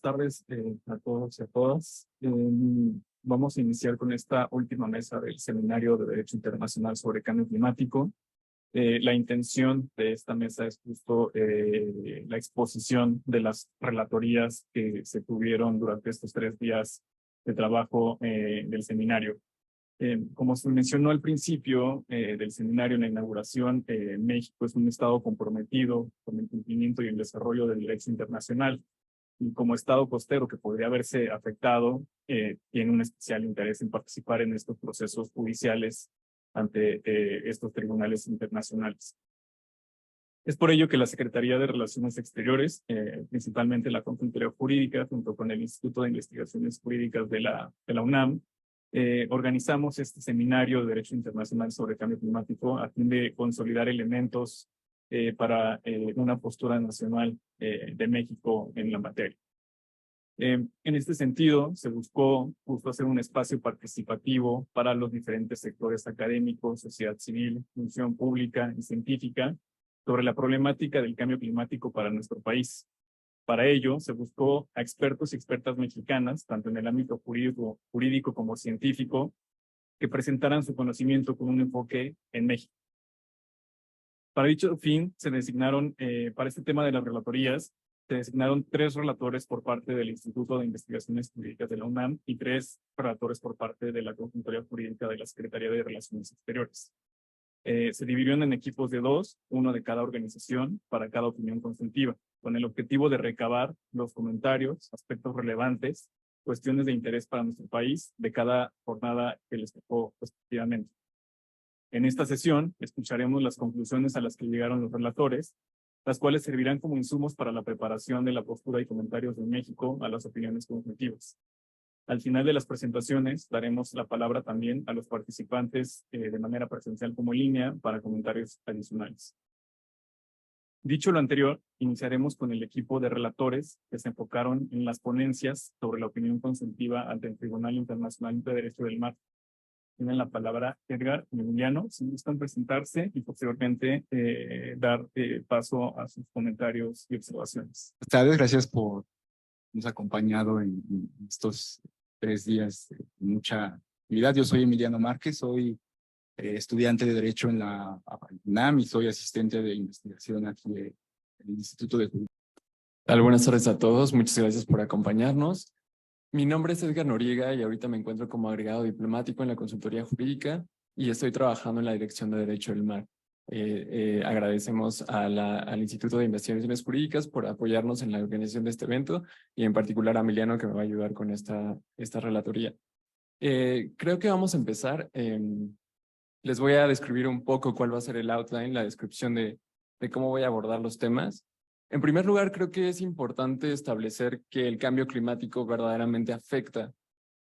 tardes a todos y a todas. Vamos a iniciar con esta última mesa del Seminario de Derecho Internacional sobre Cambio Climático. La intención de esta mesa es justo la exposición de las relatorías que se tuvieron durante estos 3 días de trabajo del seminario. Como se mencionó al principio del seminario en la inauguración, México es un estado comprometido con el cumplimiento y el desarrollo del derecho internacional. Y como estado costero que podría verse afectado, tiene un especial interés en participar en estos procesos judiciales ante estos tribunales internacionales. Es por ello que la Secretaría de Relaciones Exteriores, principalmente la Consultoría Jurídica, junto con el Instituto de Investigaciones Jurídicas de la UNAM, organizamos este seminario de Derecho Internacional sobre Cambio Climático a fin de consolidar elementos para una postura nacional de México en la materia. En este sentido, se buscó justo hacer un espacio participativo para los diferentes sectores académicos, sociedad civil, función pública y científica sobre la problemática del cambio climático para nuestro país. Para ello, se buscó a expertos y expertas mexicanas, tanto en el ámbito jurídico como científico, que presentaran su conocimiento con un enfoque en México. Para dicho fin, se designaron, para este tema de las relatorías, se designaron 3 relatores por parte del Instituto de Investigaciones Jurídicas de la UNAM y 3 relatores por parte de la Consultoría Jurídica de la Secretaría de Relaciones Exteriores. Se dividieron en equipos de 2, uno de cada organización, para cada opinión consultiva, con el objetivo de recabar los comentarios, aspectos relevantes, cuestiones de interés para nuestro país de cada jornada que les tocó respectivamente. En esta sesión escucharemos las conclusiones a las que llegaron los relatores, las cuales servirán como insumos para la preparación de la postura y comentarios de México a las opiniones consultivas. Al final de las presentaciones daremos la palabra también a los participantes de manera presencial como en línea para comentarios adicionales. Dicho lo anterior, iniciaremos con el equipo de relatores que se enfocaron en las ponencias sobre la opinión consultiva ante el Tribunal Internacional de Derecho del Mar. Tienen la palabra Edgar y Emiliano, si gustan presentarse y posteriormente dar paso a sus comentarios y observaciones. Buenas tardes, gracias por habernos acompañado en estos 3 días de mucha actividad. Yo soy Emiliano Márquez, soy estudiante de Derecho en la UNAM y soy asistente de investigación aquí en el Instituto de Jurídica. Buenas tardes a todos, muchas gracias por acompañarnos. Mi nombre es Edgar Noriega y ahorita me encuentro como agregado diplomático en la Consultoría Jurídica y estoy trabajando en la Dirección de Derecho del Mar. Agradecemos al Instituto de Investigaciones Jurídicas por apoyarnos en la organización de este evento y en particular a Emiliano que me va a ayudar con esta relatoría. Creo que vamos a empezar. Les voy a describir un poco cuál va a ser el outline, la descripción de cómo voy a abordar los temas. En primer lugar, creo que es importante establecer que el cambio climático verdaderamente afecta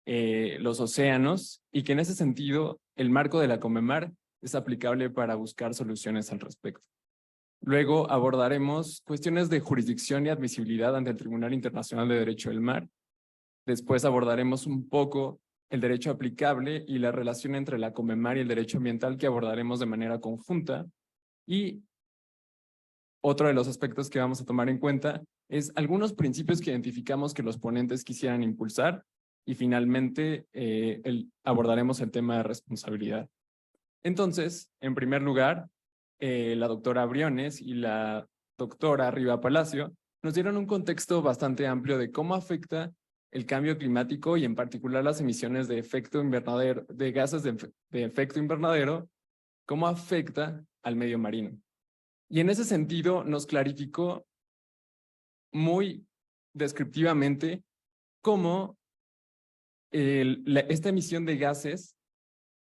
los océanos y que en ese sentido el marco de la CONMEMAR es aplicable para buscar soluciones al respecto. Luego abordaremos cuestiones de jurisdicción y admisibilidad ante el Tribunal Internacional de Derecho del Mar. Después abordaremos un poco el derecho aplicable y la relación entre la CONMEMAR y el derecho ambiental que abordaremos de manera conjunta. Y otro de los aspectos que vamos a tomar en cuenta es algunos principios que identificamos que los ponentes quisieran impulsar y finalmente abordaremos el tema de responsabilidad. Entonces, en primer lugar, la doctora Briones y la doctora Riva Palacio nos dieron un contexto bastante amplio de cómo afecta el cambio climático y en particular las emisiones de efecto invernadero, de gases de efecto invernadero, cómo afecta al medio marino. Y en ese sentido nos clarificó muy descriptivamente cómo esta emisión de gases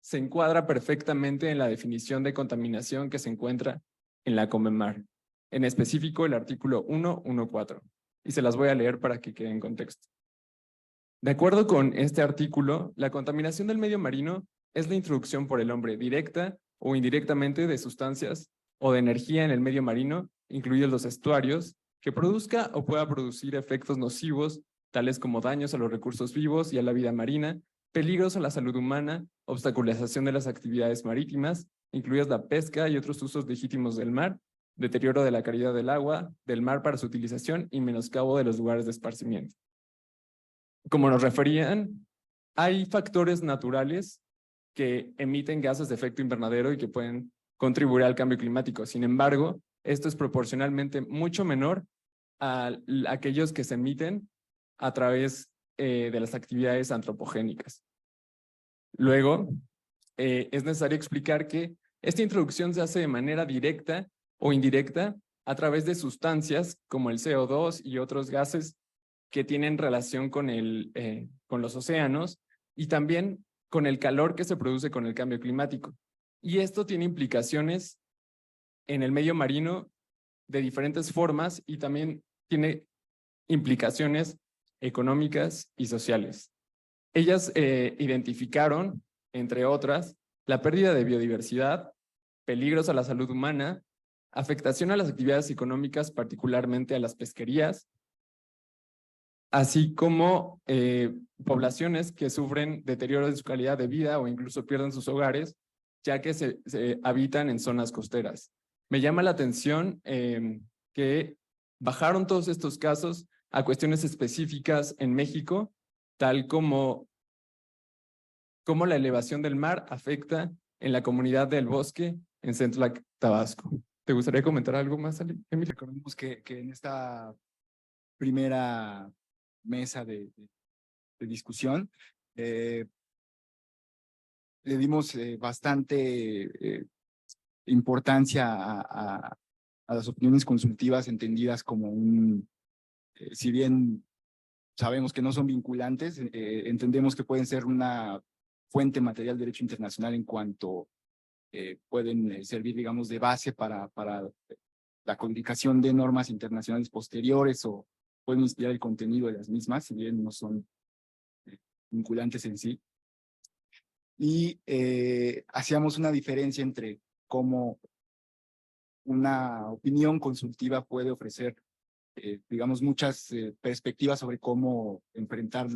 se encuadra perfectamente en la definición de contaminación que se encuentra en la CONMEMAR, en específico el artículo 1.1.4, y se las voy a leer para que quede en contexto. De acuerdo con este artículo, la contaminación del medio marino es la introducción por el hombre directa o indirectamente de sustancias o de energía en el medio marino, incluidos los estuarios, que produzca o pueda producir efectos nocivos, tales como daños a los recursos vivos y a la vida marina, peligros a la salud humana, obstaculización de las actividades marítimas, incluidas la pesca y otros usos legítimos del mar, deterioro de la calidad del agua, del mar para su utilización y menoscabo de los lugares de esparcimiento. como nos referían, hay factores naturales que emiten gases de efecto invernadero y que pueden contribuir al cambio climático. Sin embargo, esto es proporcionalmente mucho menor a aquellos que se emiten a través de las actividades antropogénicas. Luego, es necesario explicar que esta introducción se hace de manera directa o indirecta a través de sustancias como el CO2 y otros gases que tienen relación con los océanos y también con el calor que se produce con el cambio climático. Y esto tiene implicaciones en el medio marino de diferentes formas y también tiene implicaciones económicas y sociales. Ellas identificaron, entre otras, la pérdida de biodiversidad, peligros a la salud humana, afectación a las actividades económicas, particularmente a las pesquerías, así como poblaciones que sufren deterioro de su calidad de vida o incluso pierden sus hogares, ya que se habitan en zonas costeras. Me llama la atención que bajaron todos estos casos a cuestiones específicas en México, tal como la elevación del mar afecta en la comunidad del bosque en Centlac, Tabasco. ¿Te gustaría comentar algo más, Emilio? Recordemos que en esta primera mesa de discusión le dimos bastante importancia a las opiniones consultivas entendidas como si bien sabemos que no son vinculantes, entendemos que pueden ser una fuente material de derecho internacional en cuanto pueden servir, digamos, de base para la codificación de normas internacionales posteriores o pueden inspirar el contenido de las mismas, si bien no son vinculantes en sí. Y hacíamos una diferencia entre cómo una opinión consultiva puede ofrecer, digamos, muchas perspectivas sobre cómo enfrentar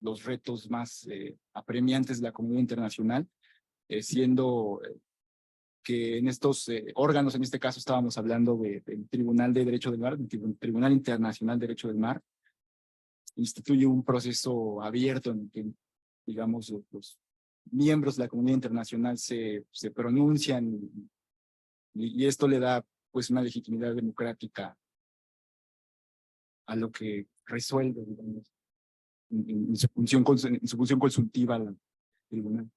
los retos más apremiantes de la comunidad internacional, siendo que en estos órganos, en este caso estábamos hablando del Tribunal de Derecho del Mar, del Tribunal Internacional de Derecho del Mar, instituye un proceso abierto en el que, digamos, los miembros de la comunidad internacional se pronuncian y esto le da pues una legitimidad democrática a lo que resuelve, digamos, en su función consultiva al tribunal.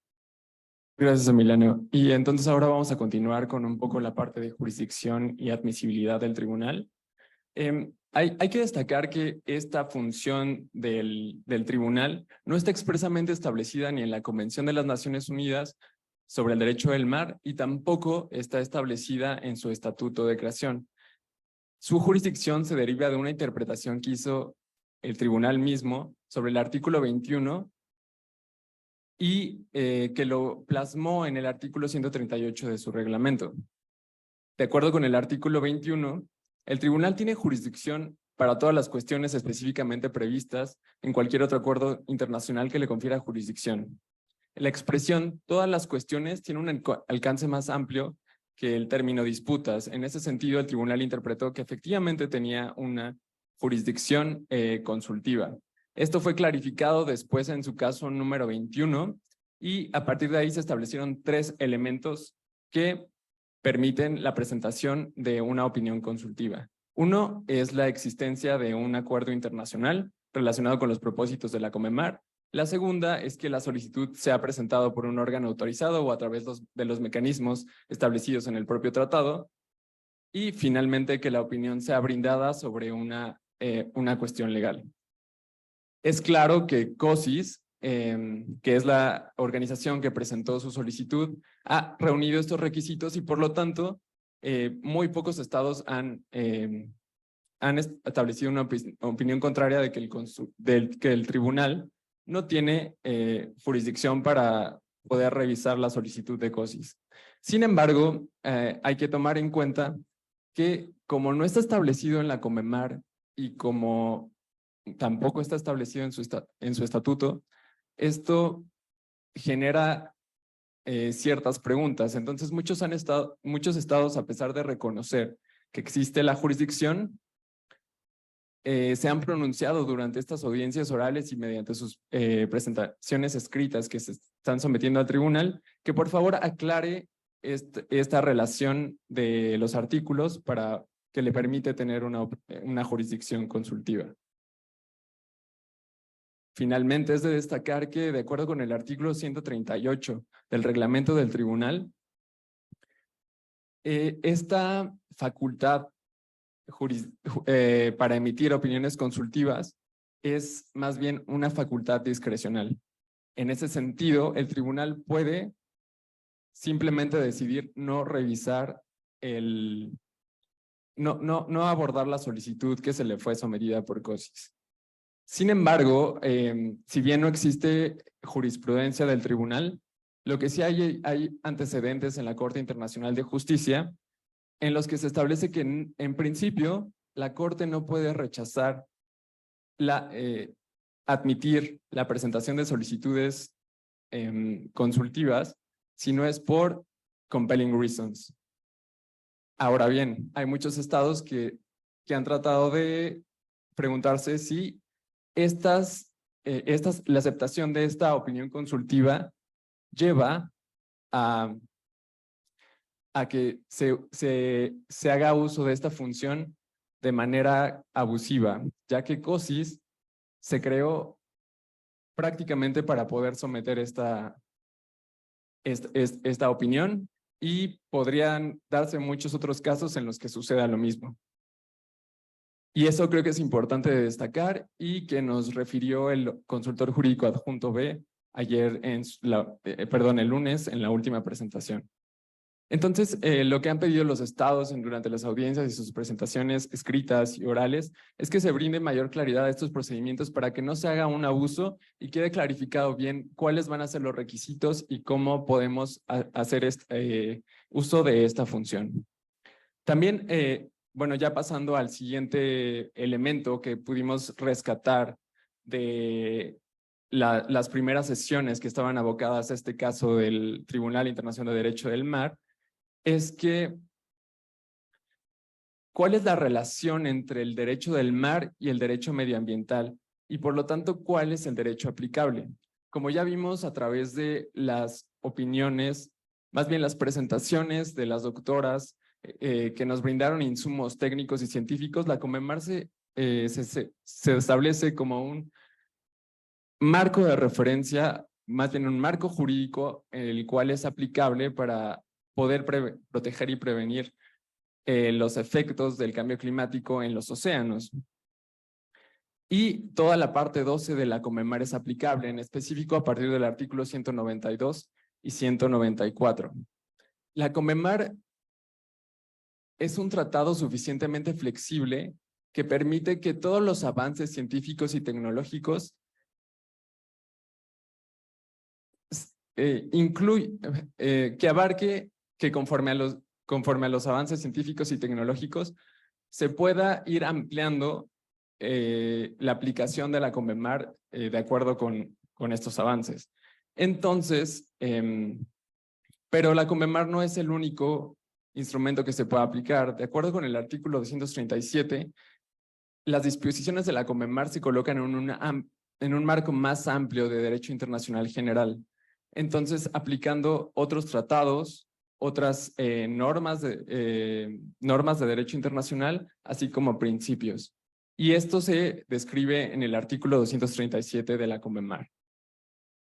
Gracias, Emiliano. Y entonces ahora vamos a continuar con un poco la parte de jurisdicción y admisibilidad del tribunal. Hay que destacar que esta función del tribunal no está expresamente establecida ni en la Convención de las Naciones Unidas sobre el Derecho del Mar y tampoco está establecida en su estatuto de creación. Su jurisdicción se deriva de una interpretación que hizo el tribunal mismo sobre el artículo 21 y que lo plasmó en el artículo 138 de su reglamento. De acuerdo con el artículo 21, el tribunal tiene jurisdicción para todas las cuestiones específicamente previstas en cualquier otro acuerdo internacional que le confiera jurisdicción. La expresión todas las cuestiones tiene un alcance más amplio que el término disputas. En ese sentido, el tribunal interpretó que efectivamente tenía una jurisdicción consultiva. Esto fue clarificado después en su caso número 21 y a partir de ahí se establecieron 3 elementos que permiten la presentación de una opinión consultiva. Uno es la existencia de un acuerdo internacional relacionado con los propósitos de la CONMEMAR. La segunda es que la solicitud sea presentado por un órgano autorizado o a través de los mecanismos establecidos en el propio tratado. Y finalmente que la opinión sea brindada sobre una cuestión legal. Es claro que COSIS, que es la organización que presentó su solicitud, ha reunido estos requisitos y por lo tanto muy pocos estados han establecido una opinión contraria de que el tribunal no tiene jurisdicción para poder revisar la solicitud de COSIS. Sin embargo, hay que tomar en cuenta que como no está establecido en la CONMEMAR y como tampoco está establecido en su estatuto, esto genera ciertas preguntas. Entonces, muchos estados, a pesar de reconocer que existe la jurisdicción, se han pronunciado durante estas audiencias orales y mediante sus presentaciones escritas que se están sometiendo al tribunal, que por favor aclare esta relación de los artículos para que le permite tener una jurisdicción consultiva. Finalmente, es de destacar que, de acuerdo con el artículo 138 del reglamento del tribunal, esta facultad para emitir opiniones consultivas es más bien una facultad discrecional. En ese sentido, el tribunal puede simplemente decidir no revisar no abordar la solicitud que se le fue sometida por COSIS. Sin embargo, si bien no existe jurisprudencia del tribunal, lo que sí hay antecedentes en la Corte Internacional de Justicia en los que se establece que en principio la Corte no puede rechazar admitir la presentación de solicitudes consultivas si no es por compelling reasons. Ahora bien, hay muchos estados que han tratado de preguntarse si la aceptación de esta opinión consultiva lleva a que se haga uso de esta función de manera abusiva, ya que COSIS se creó prácticamente para poder someter esta opinión, y podrían darse muchos otros casos en los que suceda lo mismo. Y eso creo que es importante de destacar y que nos refirió el consultor jurídico adjunto B ayer, el lunes, en la última presentación. Entonces, lo que han pedido los estados durante las audiencias y sus presentaciones escritas y orales es que se brinde mayor claridad a estos procedimientos para que no se haga un abuso y quede clarificado bien cuáles van a ser los requisitos y cómo podemos hacer uso de esta función. También, bueno, ya pasando al siguiente elemento que pudimos rescatar de las primeras sesiones que estaban abocadas a este caso del Tribunal Internacional de Derecho del Mar, es que ¿cuál es la relación entre el derecho del mar y el derecho medioambiental? Y por lo tanto, ¿cuál es el derecho aplicable? Como ya vimos a través de las opiniones, más bien las presentaciones de las doctoras que nos brindaron insumos técnicos y científicos, la CONVEMAR se establece como un marco de referencia, más bien un marco jurídico, el cual es aplicable para poder proteger y prevenir los efectos del cambio climático en los océanos. Y toda la parte 12 de la CONVEMAR es aplicable, en específico a partir del artículo 192 y 194. La CONVEMAR es un tratado suficientemente flexible que permite que todos los avances científicos y tecnológicos que abarque que conforme a los avances científicos y tecnológicos se pueda ir ampliando la aplicación de la CONVEMAR de acuerdo con estos avances. Entonces, pero la CONVEMAR no es el único instrumento que se pueda aplicar. De acuerdo con el artículo 237, las disposiciones de la CONVEMAR se colocan en un marco más amplio de derecho internacional general. Entonces, aplicando otros tratados, otras normas de derecho internacional, así como principios. Y esto se describe en el artículo 237 de la CONVEMAR.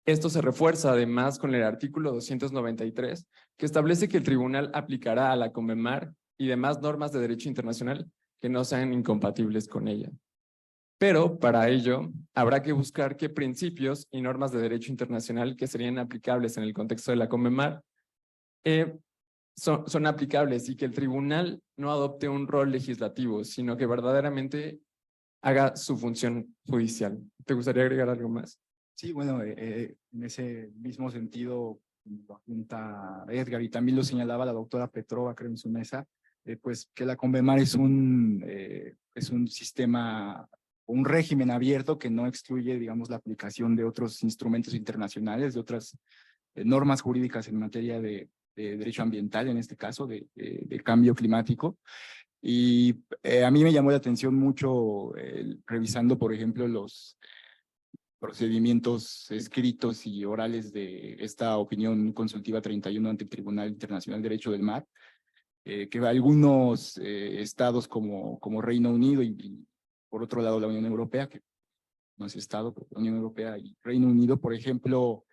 Esto se refuerza además con el artículo 293, que establece que el tribunal aplicará a la CONVEMAR y demás normas de derecho internacional que no sean incompatibles con ella. Pero para ello habrá que buscar qué principios y normas de derecho internacional que serían aplicables en el contexto de la CONVEMAR son aplicables, y que el tribunal no adopte un rol legislativo, sino que verdaderamente haga su función judicial. ¿Te gustaría agregar algo más? Sí, bueno, en ese mismo sentido, lo apunta Edgar y también lo señalaba la doctora Petrova, creo, en su mesa, pues que la CONVEMAR es un sistema, un régimen abierto que no excluye, digamos, la aplicación de otros instrumentos internacionales, de otras normas jurídicas en materia de derecho ambiental, en este caso, de cambio climático. Y a mí me llamó la atención mucho revisando, por ejemplo, los procedimientos escritos y orales de esta opinión consultiva 31 ante el Tribunal Internacional de Derecho del Mar, que algunos estados como Reino Unido y por otro lado la Unión Europea, que no es estado, pero la Unión Europea y Reino Unido, por ejemplo,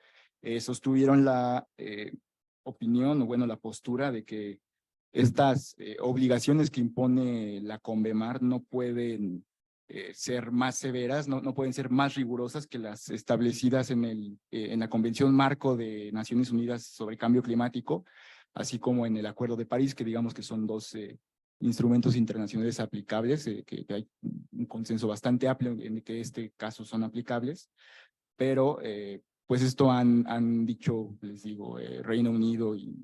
sostuvieron la opinión o bueno, la postura de que estas obligaciones que impone la Convemar no pueden ser más severas, no pueden ser más rigurosas que las establecidas en la Convención Marco de Naciones Unidas sobre Cambio Climático, así como en el Acuerdo de París, que digamos que son dos instrumentos internacionales aplicables, que hay un consenso bastante amplio en que este caso son aplicables, pero pues esto han dicho, les digo, Reino Unido y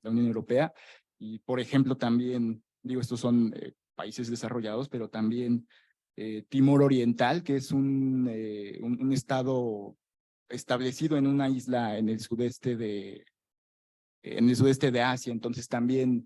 la Unión Europea, y por ejemplo también, digo, estos son países desarrollados, pero también Timor Oriental, que es un estado establecido en una isla en el sudeste de Asia. Entonces también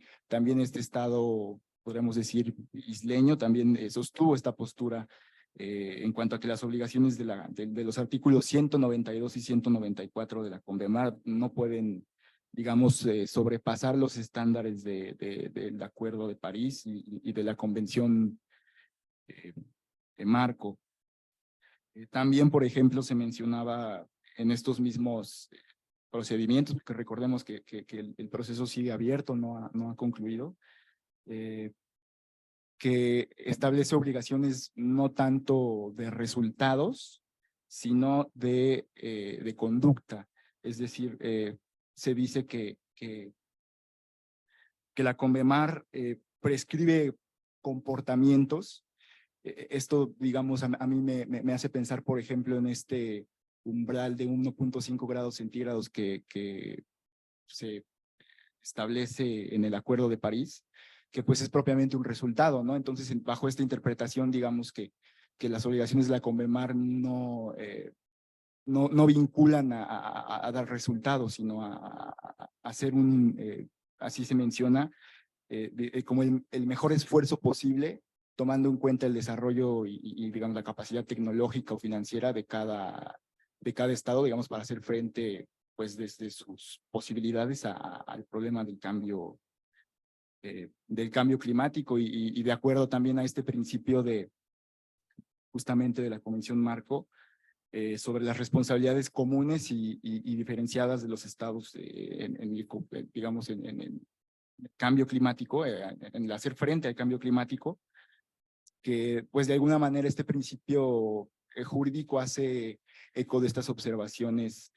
este estado, podríamos decir, isleño, también sostuvo esta postura en cuanto a que las obligaciones de los artículos 192 y 194 de la Convemar no pueden, digamos, sobrepasar los estándares del Acuerdo de París y de la Convención de Marco. También, por ejemplo, se mencionaba en estos mismos procedimientos, porque recordemos que el proceso sigue abierto, no ha concluido, que establece obligaciones no tanto de resultados, sino de conducta. Es decir, se dice que la Convemar prescribe comportamientos. Esto, digamos, a mí me hace pensar, por ejemplo, en este umbral de 1.5 grados centígrados que se establece en el Acuerdo de París, que pues es propiamente un resultado, ¿no? Entonces, bajo esta interpretación, digamos que las obligaciones de la Convemar no vinculan a dar resultados, sino a hacer así se menciona, como el mejor esfuerzo posible, tomando en cuenta el desarrollo y digamos, la capacidad tecnológica o financiera de cada estado, digamos, para hacer frente, pues, desde sus posibilidades al problema del cambio climático y de acuerdo también a este principio justamente de la Convención Marco, sobre las responsabilidades comunes y diferenciadas de los estados digamos, en el cambio climático, en el hacer frente al cambio climático, que pues de alguna manera este principio jurídico hace eco de estas observaciones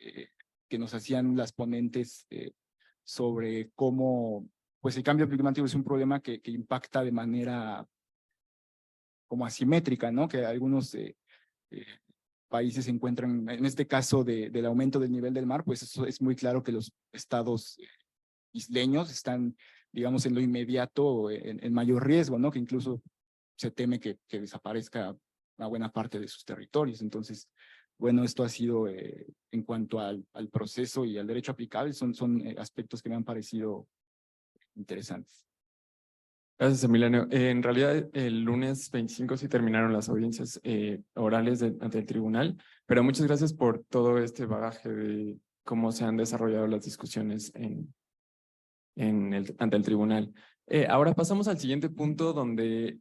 que nos hacían las ponentes sobre cómo pues el cambio climático es un problema que impacta de manera como asimétrica, ¿no? Que algunos países se encuentran, en este caso del aumento del nivel del mar, pues eso es muy claro que los estados isleños están, digamos, en lo inmediato en mayor riesgo, ¿no? Que incluso se teme que desaparezca una buena parte de sus territorios. Entonces, bueno, esto ha sido en cuanto al proceso y al derecho aplicable, son aspectos que me han parecido interesantes. Gracias, Emiliano. En realidad, el lunes 25 sí terminaron las audiencias orales ante el tribunal, pero muchas gracias por todo este bagaje de cómo se han desarrollado las discusiones ante el tribunal. Ahora pasamos al siguiente punto donde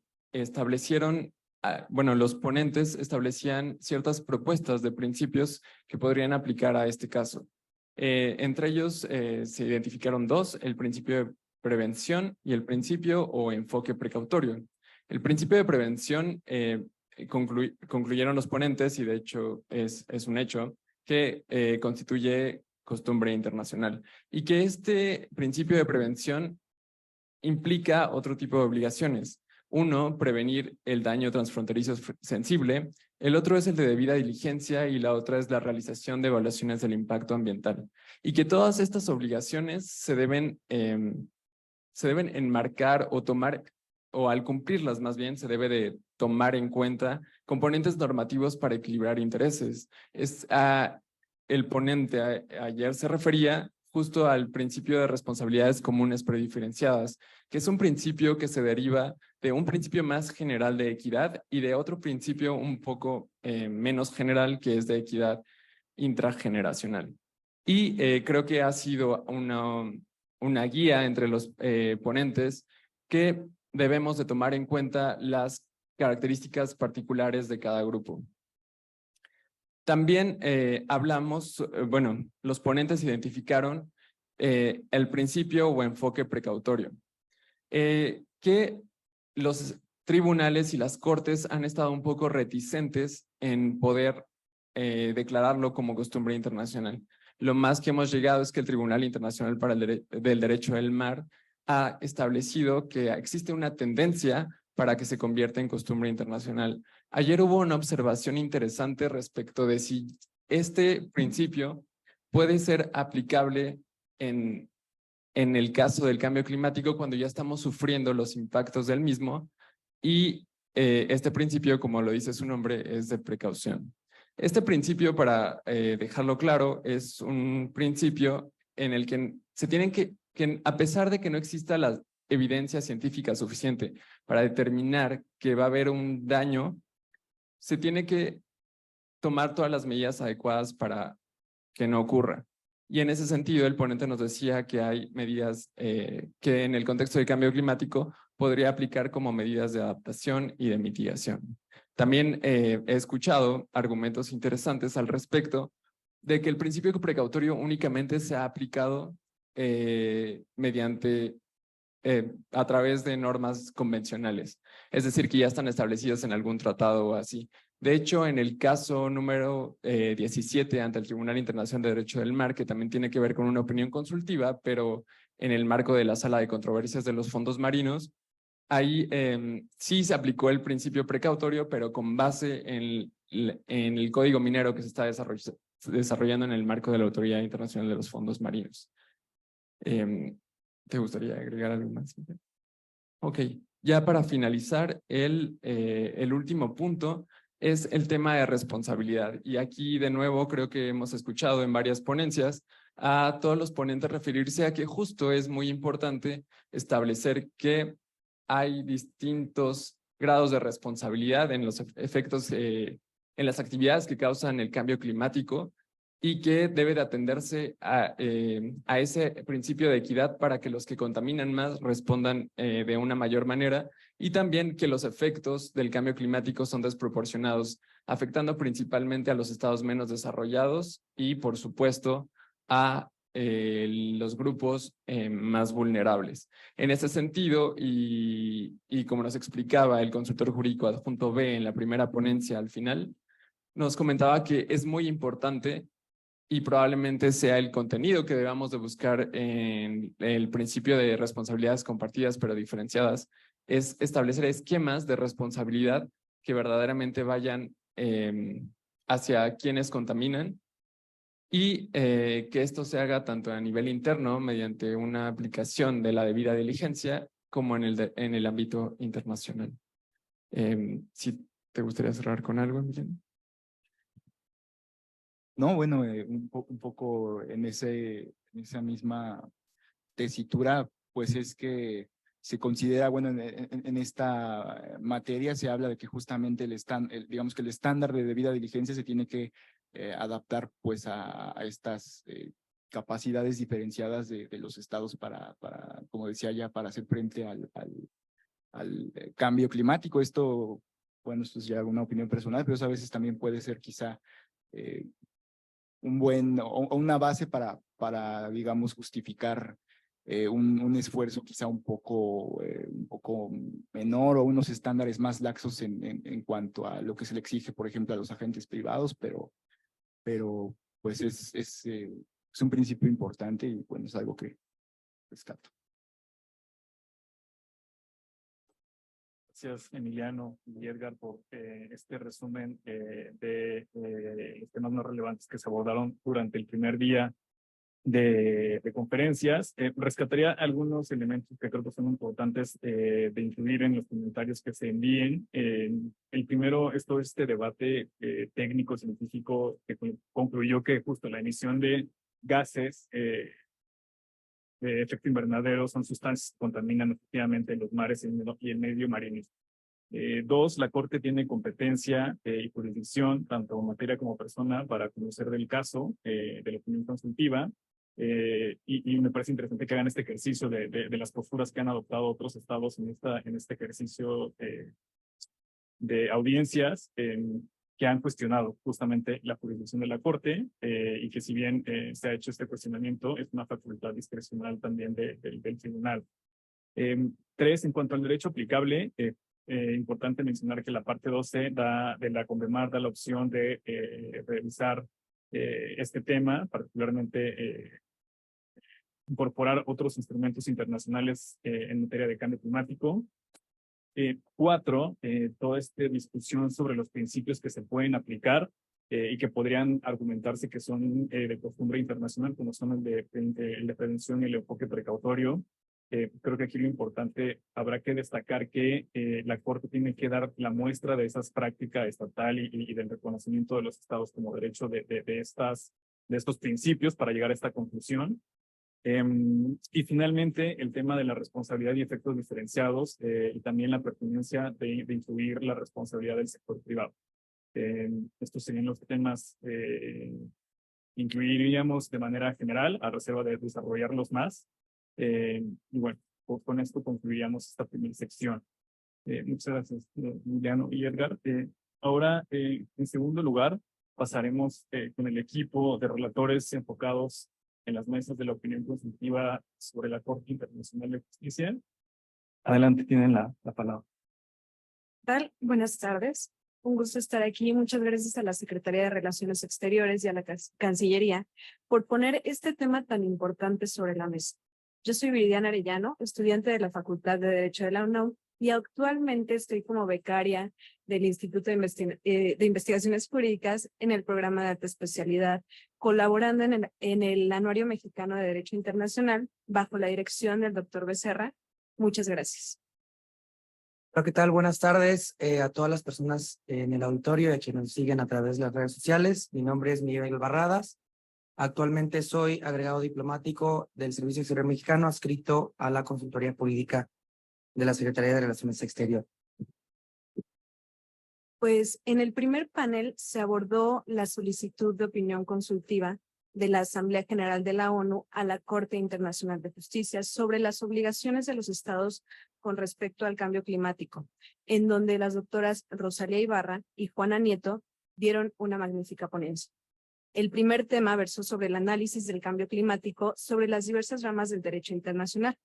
los ponentes establecían ciertas propuestas de principios que podrían aplicar a este caso. Entre ellos se identificaron dos: el principio de prevención y el principio o enfoque precautorio. El principio de prevención concluyeron los ponentes, y de hecho es un hecho, que constituye costumbre internacional y que este principio de prevención implica otro tipo de obligaciones. Uno, prevenir el daño transfronterizo sensible; el otro es el de debida diligencia y la otra es la realización de evaluaciones del impacto ambiental. Y que todas estas obligaciones se deben enmarcar o tomar, o al cumplirlas más bien, se debe de tomar en cuenta componentes normativos para equilibrar intereses. El ponente ayer se refería justo al principio de responsabilidades comunes prediferenciadas, que es un principio que se deriva de un principio más general de equidad y de otro principio un poco menos general, que es de equidad intrageneracional. Y creo que ha sido una guía entre los ponentes que debemos de tomar en cuenta las características particulares de cada grupo. También bueno, los ponentes identificaron el principio o enfoque precautorio, que los tribunales y las cortes han estado un poco reticentes en poder declararlo como costumbre internacional. Lo más que hemos llegado es que el Tribunal Internacional del Derecho del Mar ha establecido que existe una tendencia para que se convierta en costumbre internacional. Ayer hubo una observación interesante respecto de si este principio puede ser aplicable en el caso del cambio climático cuando ya estamos sufriendo los impactos del mismo, y este principio, como lo dice su nombre, es de precaución. Este principio, para dejarlo claro, es un principio en el que se tienen que a pesar de que no exista la evidencia científica suficiente para determinar que va a haber un daño, se tiene que tomar todas las medidas adecuadas para que no ocurra. Y en ese sentido, el ponente nos decía que hay medidas que en el contexto del cambio climático podría aplicar como medidas de adaptación y de mitigación. También he escuchado argumentos interesantes al respecto de que el principio precautorio únicamente se ha aplicado a través de normas convencionales, es decir, que ya están establecidas en algún tratado o así. De hecho, en el caso número 17 ante el Tribunal Internacional de Derecho del Mar, que también tiene que ver con una opinión consultiva, pero en el marco de la Sala de Controversias de los Fondos Marinos, ahí sí se aplicó el principio precautorio, pero con base en el Código Minero que se está desarrollando en el marco de la Autoridad Internacional de los Fondos Marinos. ¿Te gustaría agregar algo más? Ok, ya para finalizar, el último punto es el tema de responsabilidad. Y aquí, de nuevo, creo que hemos escuchado en varias ponencias a todos los ponentes referirse a que justo es muy importante establecer que hay distintos grados de responsabilidad en los efectos, en las actividades que causan el cambio climático, y que debe de atenderse a ese principio de equidad para que los que contaminan más respondan de una mayor manera, y también que los efectos del cambio climático son desproporcionados, afectando principalmente a los estados menos desarrollados y, por supuesto, a los grupos más vulnerables. En ese sentido, y como nos explicaba el consultor jurídico adjunto B en la primera ponencia al final, nos comentaba que es muy importante, y probablemente sea el contenido que debamos de buscar en el principio de responsabilidades compartidas pero diferenciadas, es establecer esquemas de responsabilidad que verdaderamente vayan hacia quienes contaminan, y que esto se haga tanto a nivel interno mediante una aplicación de la debida diligencia como en el ámbito internacional. Si te gustaría cerrar con algo, Emiliano. No, bueno, un poco en esa misma tesitura, pues es que se considera, bueno, en esta materia se habla de que justamente digamos que el estándar de debida diligencia se tiene que adaptar pues a estas capacidades diferenciadas de los estados para, como decía ya, para hacer frente al cambio climático. Esto, bueno, esto es ya una opinión personal, pero eso a veces también puede ser quizá o una base para digamos, justificar un esfuerzo quizá un poco menor, o unos estándares más laxos en cuanto a lo que se le exige, por ejemplo, a los agentes privados, pero pues es un principio importante y bueno, es algo que rescato. Gracias, Emiliano y Edgar, por este resumen de los temas más relevantes que se abordaron durante el primer día de conferencias. Rescataría algunos elementos que creo que son importantes de incluir en los comentarios que se envíen. El primero es todo este debate técnico-científico que concluyó que justo la emisión de gases de efecto invernadero son sustancias que contaminan efectivamente los mares y el medio marino. Dos, la Corte tiene competencia y jurisdicción, tanto en materia como persona, para conocer del caso de la opinión consultiva. Y me parece interesante que hagan este ejercicio de las posturas que han adoptado otros estados en este ejercicio de audiencias que han cuestionado justamente la jurisdicción de la Corte y que si bien se ha hecho este cuestionamiento, es una facultad discrecional también del tribunal. Tres, en cuanto al derecho aplicable, importante mencionar que la parte 12 de la CONVEMAR da la opción de revisar este tema, particularmente incorporar otros instrumentos internacionales en materia de cambio climático. Cuatro, toda esta discusión sobre los principios que se pueden aplicar y que podrían argumentarse que son de costumbre internacional, como son el de prevención y el enfoque precautorio. Creo que aquí lo importante, habrá que destacar que la Corte tiene que dar la muestra de esas prácticas estatal y del reconocimiento de los estados como derecho de estos principios para llegar a esta conclusión. Y finalmente, el tema de la responsabilidad y efectos diferenciados y también la pertinencia de incluir la responsabilidad del sector privado. Estos serían los temas incluiríamos de manera general, a reserva de desarrollarlos más. Y bueno, con esto concluiríamos esta primera sección. Muchas gracias, Emiliano y Edgar. Ahora, en segundo lugar, pasaremos con el equipo de relatores enfocados en las mesas de la opinión consultiva sobre la Corte Internacional de Justicia. Adelante, tienen la palabra. ¿Qué tal? Buenas tardes. Un gusto estar aquí. Muchas gracias a la Secretaría de Relaciones Exteriores y a la Cancillería por poner este tema tan importante sobre la mesa. Yo soy Viridiana Arellano, estudiante de la Facultad de Derecho de la UNAM y actualmente estoy como becaria del Instituto de Investigaciones Jurídicas en el programa de alta especialidad, colaborando en el Anuario Mexicano de Derecho Internacional bajo la dirección del doctor Becerra. Muchas gracias. Hola, ¿qué tal? Buenas tardes a todas las personas en el auditorio y a quienes nos siguen a través de las redes sociales. Mi nombre es Miguel Barradas. Actualmente soy agregado diplomático del Servicio Exterior Mexicano adscrito a la Consultoría Jurídica de la Secretaría de Relaciones Exteriores. Pues en el primer panel se abordó la solicitud de opinión consultiva de la Asamblea General de la ONU a la Corte Internacional de Justicia sobre las obligaciones de los estados con respecto al cambio climático, en donde las doctoras Rosalía Ibarra y Juana Nieto dieron una magnífica ponencia. El primer tema versó sobre el análisis del cambio climático sobre las diversas ramas del derecho internacional.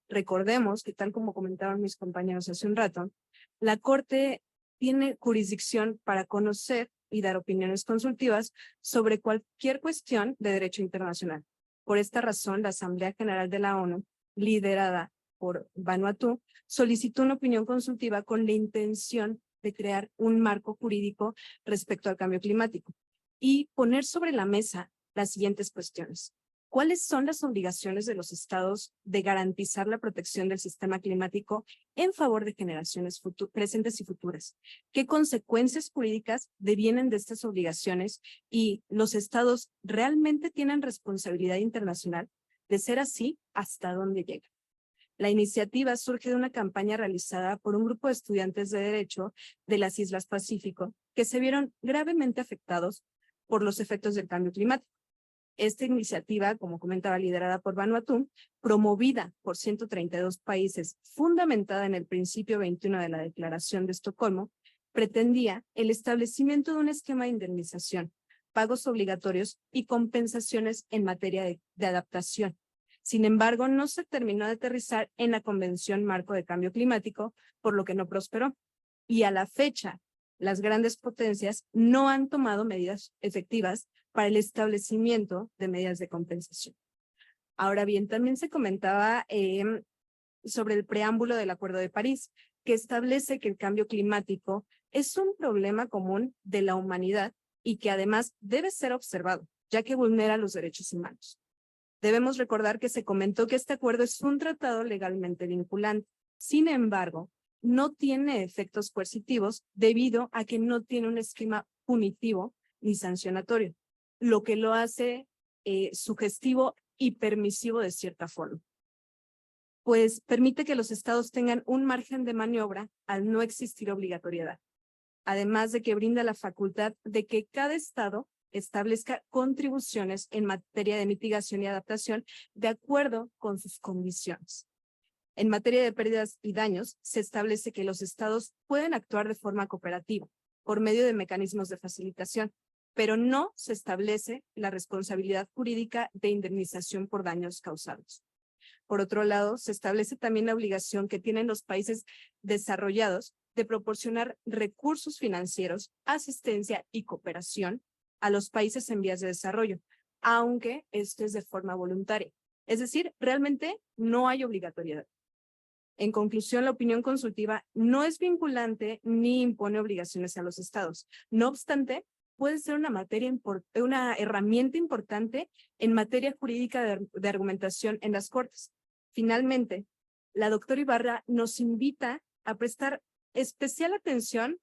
Recordemos que, tal como comentaron mis compañeros hace un rato, la Corte tiene jurisdicción para conocer y dar opiniones consultivas sobre cualquier cuestión de derecho internacional. Por esta razón, la Asamblea General de la ONU, liderada por Vanuatu, solicitó una opinión consultiva con la intención de crear un marco jurídico respecto al cambio climático y poner sobre la mesa las siguientes cuestiones. ¿Cuáles son las obligaciones de los estados de garantizar la protección del sistema climático en favor de generaciones presentes y futuras? ¿Qué consecuencias jurídicas devienen de estas obligaciones? ¿Y los estados realmente tienen responsabilidad internacional? De ser así, ¿hasta dónde llega? La iniciativa surge de una campaña realizada por un grupo de estudiantes de Derecho de las Islas Pacífico que se vieron gravemente afectados por los efectos del cambio climático. Esta iniciativa, como comentaba, liderada por Vanuatu, promovida por 132 países, fundamentada en el principio 21 de la Declaración de Estocolmo, pretendía el establecimiento de un esquema de indemnización, pagos obligatorios y compensaciones en materia de adaptación. Sin embargo, no se terminó de aterrizar en la Convención Marco de Cambio Climático, por lo que no prosperó. Y a la fecha, las grandes potencias no han tomado medidas efectivas para el establecimiento de medidas de compensación. Ahora bien, también se comentaba sobre el preámbulo del Acuerdo de París, que establece que el cambio climático es un problema común de la humanidad y que además debe ser observado, ya que vulnera los derechos humanos. Debemos recordar que se comentó que este acuerdo es un tratado legalmente vinculante. Sin embargo, no tiene efectos coercitivos debido a que no tiene un esquema punitivo ni sancionatorio, lo que lo hace sugestivo y permisivo de cierta forma. pues permite que los estados tengan un margen de maniobra al no existir obligatoriedad, además de que brinda la facultad de que cada estado establezca contribuciones en materia de mitigación y adaptación de acuerdo con sus condiciones. En materia de pérdidas y daños, se establece que los estados pueden actuar de forma cooperativa por medio de mecanismos de facilitación, pero no se establece la responsabilidad jurídica de indemnización por daños causados. Por otro lado, se establece también la obligación que tienen los países desarrollados de proporcionar recursos financieros, asistencia y cooperación a los países en vías de desarrollo, aunque esto es de forma voluntaria. Es decir, realmente no hay obligatoriedad. En conclusión, la opinión consultiva no es vinculante ni impone obligaciones a los estados. No obstante, puede ser una herramienta importante en materia jurídica de argumentación en las Cortes. Finalmente, la doctora Ibarra nos invita a prestar especial atención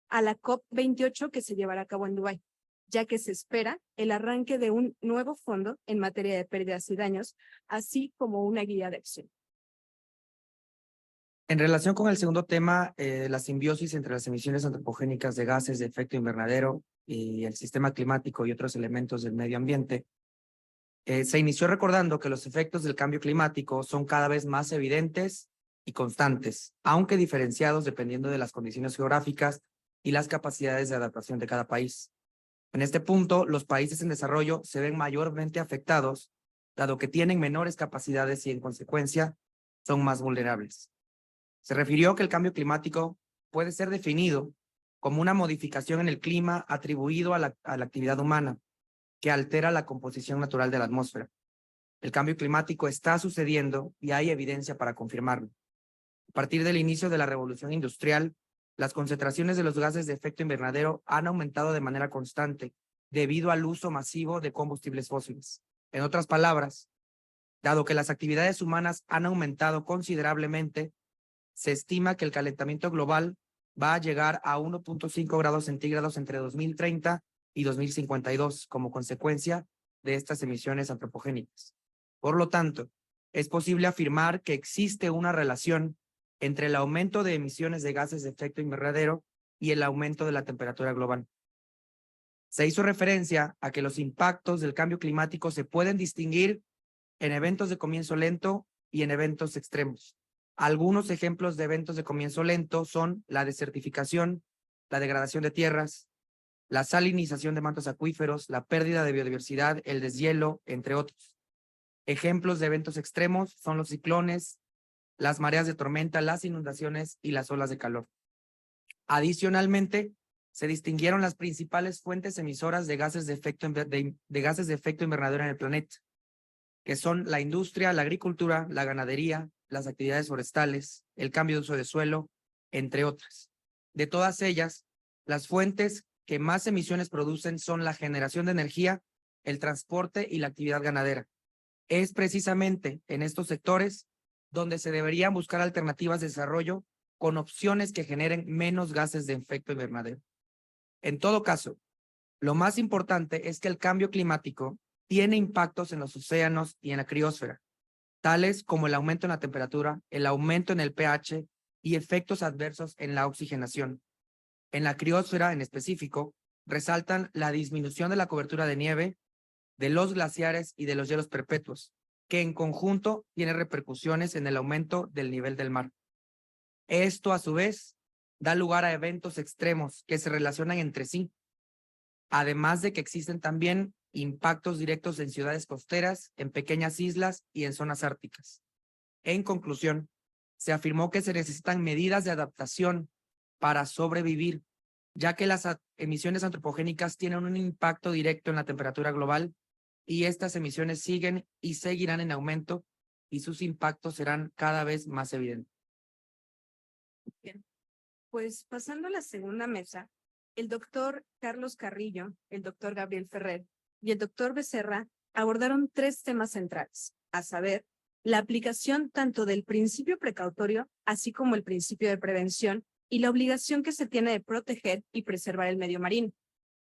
a la COP28 que se llevará a cabo en Dubái, ya que se espera el arranque de un nuevo fondo en materia de pérdidas y daños, así como una guía de acción. En relación con el segundo tema, la simbiosis entre las emisiones antropogénicas de gases de efecto invernadero y el sistema climático y otros elementos del medio ambiente, se inició recordando que los efectos del cambio climático son cada vez más evidentes y constantes, aunque diferenciados dependiendo de las condiciones geográficas y las capacidades de adaptación de cada país. En este punto, los países en desarrollo se ven mayormente afectados, dado que tienen menores capacidades y, en consecuencia, son más vulnerables. Se refirió que el cambio climático puede ser definido como una modificación en el clima atribuido a la actividad humana, que altera la composición natural de la atmósfera. El cambio climático está sucediendo y hay evidencia para confirmarlo. A partir del inicio de la revolución industrial, las concentraciones de los gases de efecto invernadero han aumentado de manera constante debido al uso masivo de combustibles fósiles. En otras palabras, dado que las actividades humanas han aumentado considerablemente, se estima que el calentamiento global va a llegar a 1.5 grados centígrados entre 2030 y 2052 como consecuencia de estas emisiones antropogénicas. Por lo tanto, es posible afirmar que existe una relación entre el aumento de emisiones de gases de efecto invernadero y el aumento de la temperatura global. Se hizo referencia a que los impactos del cambio climático se pueden distinguir en eventos de comienzo lento y en eventos extremos. Algunos ejemplos de eventos de comienzo lento son la desertificación, la degradación de tierras, la salinización de mantos acuíferos, la pérdida de biodiversidad, el deshielo, entre otros. Ejemplos de eventos extremos son los ciclones, las mareas de tormenta, las inundaciones y las olas de calor. Adicionalmente, se distinguieron las principales fuentes emisoras de gases de efecto invernadero en el planeta, que son la industria, la agricultura, la ganadería, las actividades forestales, el cambio de uso de suelo, entre otras. De todas ellas, las fuentes que más emisiones producen son la generación de energía, el transporte y la actividad ganadera. Es precisamente en estos sectores donde se deberían buscar alternativas de desarrollo con opciones que generen menos gases de efecto invernadero. En todo caso, lo más importante es que el cambio climático tiene impactos en los océanos y en la criósfera, tales como el aumento en la temperatura, el aumento en el pH y efectos adversos en la oxigenación. En la criósfera, en específico, resaltan la disminución de la cobertura de nieve, de los glaciares y de los hielos perpetuos, que en conjunto tiene repercusiones en el aumento del nivel del mar. Esto, a su vez, da lugar a eventos extremos que se relacionan entre sí, además de que existen también impactos directos en ciudades costeras, en pequeñas islas y en zonas árticas. En conclusión, se afirmó que se necesitan medidas de adaptación para sobrevivir, ya que las emisiones antropogénicas tienen un impacto directo en la temperatura global y estas emisiones siguen y seguirán en aumento y sus impactos serán cada vez más evidentes. Bien, pues pasando a la segunda mesa, el doctor Carlos Carrillo, el doctor Gabriel Ferrer y el doctor Becerra abordaron 3 temas centrales, a saber, la aplicación tanto del principio precautorio, así como el principio de prevención y la obligación que se tiene de proteger y preservar el medio marino.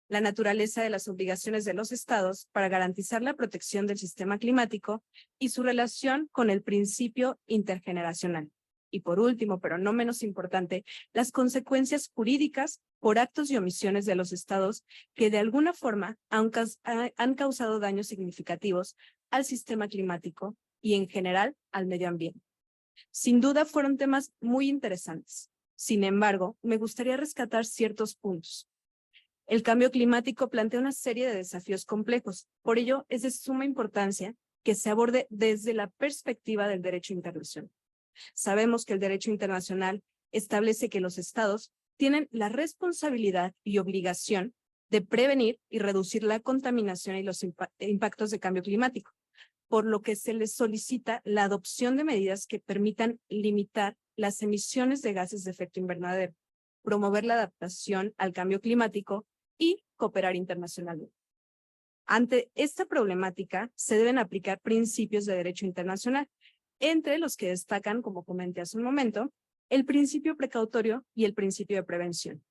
la naturaleza de las obligaciones de los estados para garantizar la protección del sistema climático y su relación con el principio intergeneracional. Y por último, pero no menos importante, las consecuencias jurídicas por actos y omisiones de los estados que de alguna forma han causado daños significativos al sistema climático y en general al medio ambiente. Sin duda fueron temas muy interesantes. Sin embargo, me gustaría rescatar ciertos puntos. El cambio climático plantea una serie de desafíos complejos. Por ello, es de suma importancia que se aborde desde la perspectiva del derecho internacional. Sabemos que el derecho internacional establece que los estados tienen la responsabilidad y obligación de prevenir y reducir la contaminación y los impactos de cambio climático, por lo que se les solicita la adopción de medidas que permitan limitar las emisiones de gases de efecto invernadero, promover la adaptación al cambio climático y cooperar internacionalmente. Ante esta problemática, se deben aplicar principios de derecho internacional, entre los que destacan, como comenté hace un momento, el principio precautorio y el principio de prevención.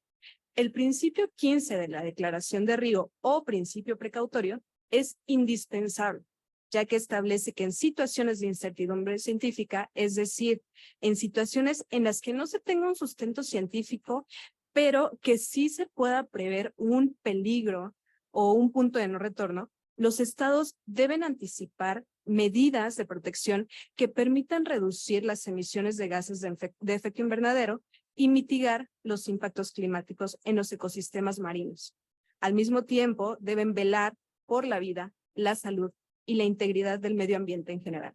El principio 15 de la Declaración de Río o principio precautorio es indispensable, ya que establece que en situaciones de incertidumbre científica, es decir, en situaciones en las que no se tenga un sustento científico, pero que sí se pueda prever un peligro o un punto de no retorno, los estados deben anticipar medidas de protección que permitan reducir las emisiones de gases de efecto invernadero y mitigar los impactos climáticos en los ecosistemas marinos. Al mismo tiempo, deben velar por la vida, la salud y la integridad del medio ambiente en general.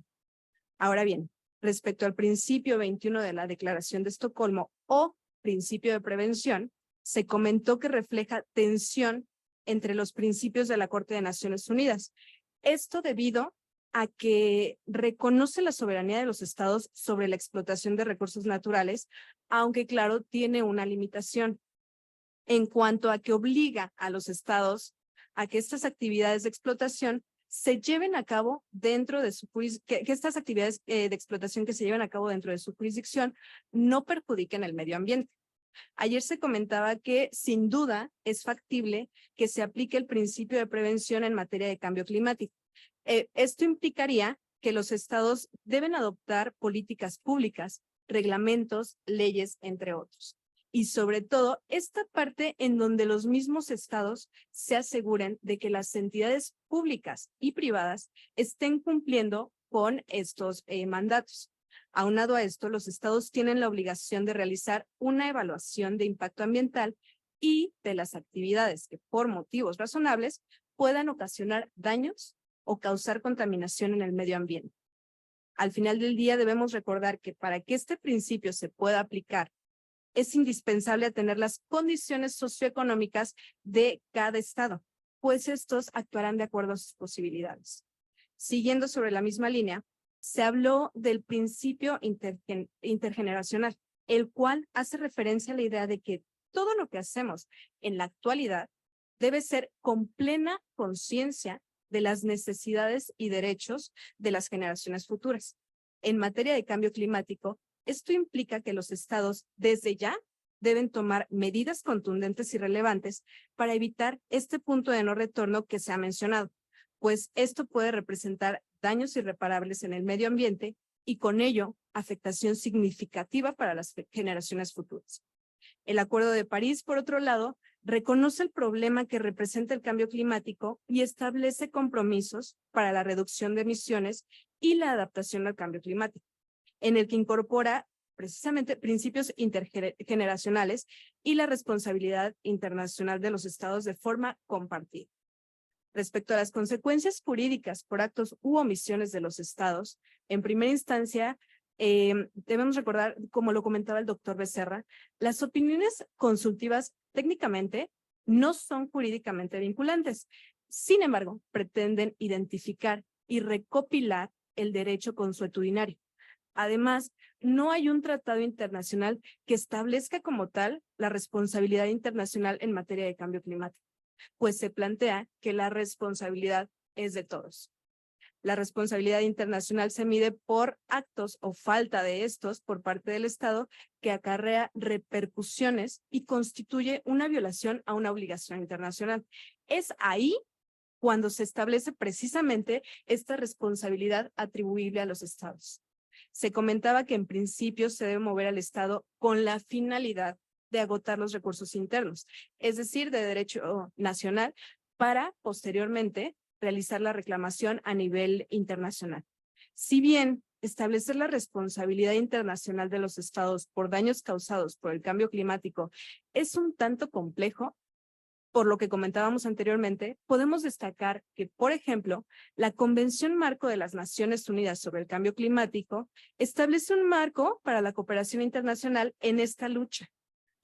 Ahora bien, respecto al principio 21 de la Declaración de Estocolmo o principio de prevención, se comentó que refleja tensión entre los principios de la Corte de Naciones Unidas. Esto debido a que reconoce la soberanía de los estados sobre la explotación de recursos naturales, aunque claro, tiene una limitación en cuanto a que obliga a los estados a que estas actividades de explotación se lleven a cabo dentro de su que estas actividades de explotación que se lleven a cabo dentro de su jurisdicción no perjudiquen el medio ambiente. Ayer se comentaba que sin duda es factible que se aplique el principio de prevención en materia de cambio climático. Esto implicaría que los estados deben adoptar políticas públicas, reglamentos, leyes, entre otros. Y sobre todo, esta parte en donde los mismos estados se aseguren de que las entidades públicas y privadas estén cumpliendo con estos mandatos. Aunado a esto, los estados tienen la obligación de realizar una evaluación de impacto ambiental y de las actividades que por motivos razonables puedan ocasionar daños o causar contaminación en el medio ambiente. Al final del día debemos recordar que para que este principio se pueda aplicar, es indispensable atender las condiciones socioeconómicas de cada estado, pues estos actuarán de acuerdo a sus posibilidades. Siguiendo sobre la misma línea, se habló del principio intergeneracional, el cual hace referencia a la idea de que todo lo que hacemos en la actualidad debe ser con plena conciencia de las necesidades y derechos de las generaciones futuras. En materia de cambio climático, esto implica que los estados desde ya deben tomar medidas contundentes y relevantes para evitar este punto de no retorno que se ha mencionado, pues esto puede representar daños irreparables en el medio ambiente y con ello afectación significativa para las generaciones futuras. El Acuerdo de París, por otro lado, reconoce el problema que representa el cambio climático y establece compromisos para la reducción de emisiones y la adaptación al cambio climático, en el que incorpora precisamente principios intergeneracionales y la responsabilidad internacional de los estados de forma compartida. Respecto a las consecuencias jurídicas por actos u omisiones de los estados, en primera instancia, debemos recordar, como lo comentaba el doctor Becerra, las opiniones consultivas técnicamente no son jurídicamente vinculantes. Sin embargo, pretenden identificar y recopilar el derecho consuetudinario. Además, no hay un tratado internacional que establezca como tal la responsabilidad internacional en materia de cambio climático, pues se plantea que la responsabilidad es de todos. La responsabilidad internacional se mide por actos o falta de estos por parte del Estado que acarrea repercusiones y constituye una violación a una obligación internacional. Es ahí cuando se establece precisamente esta responsabilidad atribuible a los estados. Se comentaba que en principio se debe mover al Estado con la finalidad de agotar los recursos internos, es decir, de derecho nacional, para posteriormente realizar la reclamación a nivel internacional. Si bien establecer la responsabilidad internacional de los estados por daños causados por el cambio climático es un tanto complejo, por lo que comentábamos anteriormente, podemos destacar que, por ejemplo, la Convención Marco de las Naciones Unidas sobre el Cambio Climático establece un marco para la cooperación internacional en esta lucha.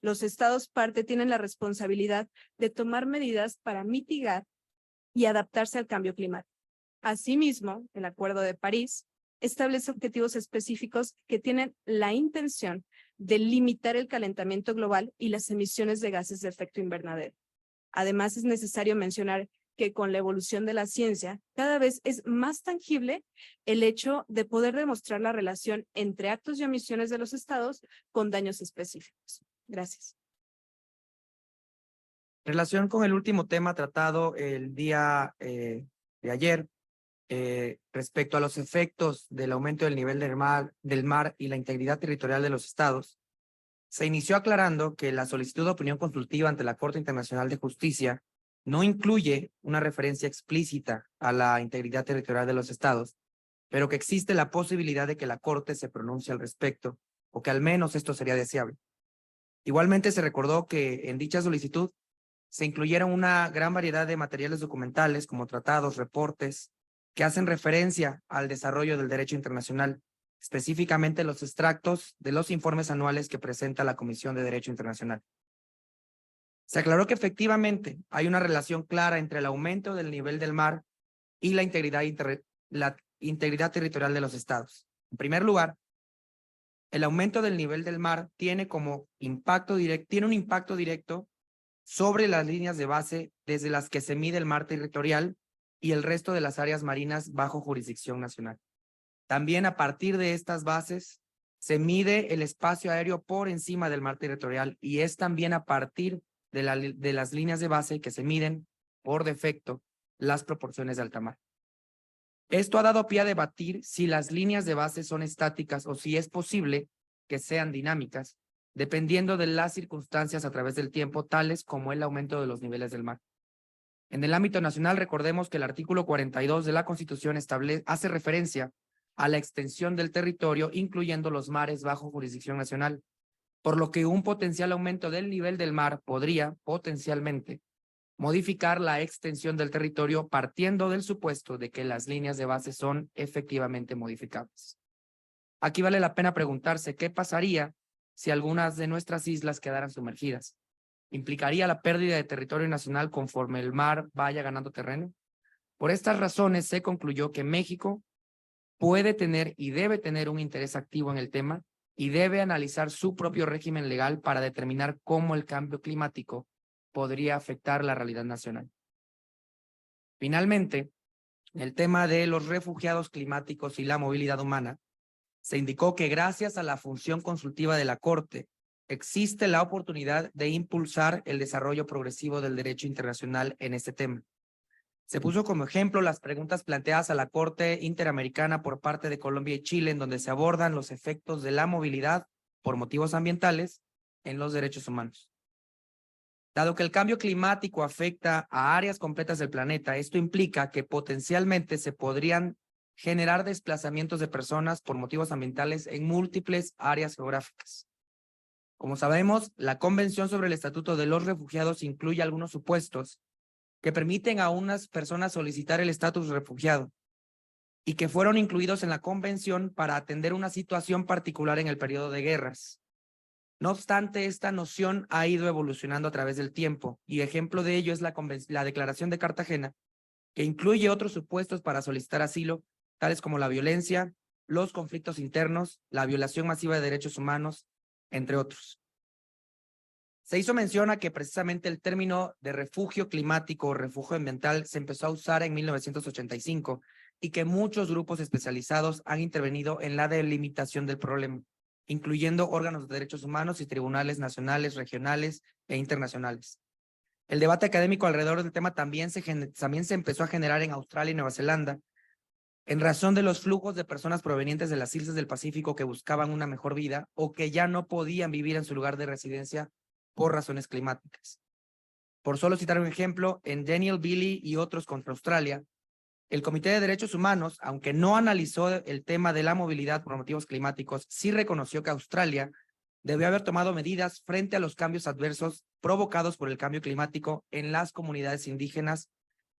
Los estados parte tienen la responsabilidad de tomar medidas para mitigar y adaptarse al cambio climático. Asimismo, el Acuerdo de París establece objetivos específicos que tienen la intención de limitar el calentamiento global y las emisiones de gases de efecto invernadero. Además, es necesario mencionar que con la evolución de la ciencia, cada vez es más tangible el hecho de poder demostrar la relación entre actos y omisiones de los estados con daños específicos. Gracias. En relación con el último tema tratado el día de ayer, respecto a los efectos del aumento del nivel del mar y la integridad territorial de los estados, se inició aclarando que la solicitud de opinión consultiva ante la Corte Internacional de Justicia no incluye una referencia explícita a la integridad territorial de los estados, pero que existe la posibilidad de que la Corte se pronuncie al respecto, o que al menos esto sería deseable. Igualmente se recordó que en dicha solicitud se incluyeron una gran variedad de materiales documentales como tratados, reportes, que hacen referencia al desarrollo del derecho internacional, específicamente los extractos de los informes anuales que presenta la Comisión de Derecho Internacional. Se aclaró que efectivamente hay una relación clara entre el aumento del nivel del mar y la integridad territorial de los estados. En primer lugar, el aumento del nivel del mar tiene un impacto directo sobre las líneas de base desde las que se mide el mar territorial y el resto de las áreas marinas bajo jurisdicción nacional. También a partir de estas bases se mide el espacio aéreo por encima del mar territorial y es también a partir de las líneas de base que se miden por defecto las proporciones de alta mar. Esto ha dado pie a debatir si las líneas de base son estáticas o si es posible que sean dinámicas, dependiendo de las circunstancias a través del tiempo, tales como el aumento de los niveles del mar. En el ámbito nacional, recordemos que el artículo 42 de la Constitución hace referencia a la extensión del territorio, incluyendo los mares bajo jurisdicción nacional, por lo que un potencial aumento del nivel del mar podría, potencialmente, modificar la extensión del territorio partiendo del supuesto de que las líneas de base son efectivamente modificables. Aquí vale la pena preguntarse qué pasaría si algunas de nuestras islas quedaran sumergidas. ¿Implicaría la pérdida de territorio nacional conforme el mar vaya ganando terreno? Por estas razones se concluyó que México puede tener y debe tener un interés activo en el tema y debe analizar su propio régimen legal para determinar cómo el cambio climático podría afectar la realidad nacional. Finalmente, en el tema de los refugiados climáticos y la movilidad humana, se indicó que gracias a la función consultiva de la Corte, existe la oportunidad de impulsar el desarrollo progresivo del derecho internacional en este tema. Se puso como ejemplo las preguntas planteadas a la Corte Interamericana por parte de Colombia y Chile, en donde se abordan los efectos de la movilidad por motivos ambientales en los derechos humanos. Dado que el cambio climático afecta a áreas completas del planeta, esto implica que potencialmente se podrían generar desplazamientos de personas por motivos ambientales en múltiples áreas geográficas. Como sabemos, la Convención sobre el Estatuto de los Refugiados incluye algunos supuestos que permiten a unas personas solicitar el estatus de refugiado y que fueron incluidos en la Convención para atender una situación particular en el periodo de guerras. No obstante, esta noción ha ido evolucionando a través del tiempo y ejemplo de ello es la Declaración de Cartagena, que incluye otros supuestos para solicitar asilo, tales como la violencia, los conflictos internos, la violación masiva de derechos humanos, entre otros. Se hizo mención a que precisamente el término de refugio climático o refugio ambiental se empezó a usar en 1985 y que muchos grupos especializados han intervenido en la delimitación del problema, incluyendo órganos de derechos humanos y tribunales nacionales, regionales e internacionales. El debate académico alrededor del tema también se empezó a generar en Australia y Nueva Zelanda, en razón de los flujos de personas provenientes de las islas del Pacífico que buscaban una mejor vida o que ya no podían vivir en su lugar de residencia por razones climáticas. Por solo citar un ejemplo, en Daniel Billy y otros contra Australia, el Comité de Derechos Humanos, aunque no analizó el tema de la movilidad por motivos climáticos, sí reconoció que Australia debió haber tomado medidas frente a los cambios adversos provocados por el cambio climático en las comunidades indígenas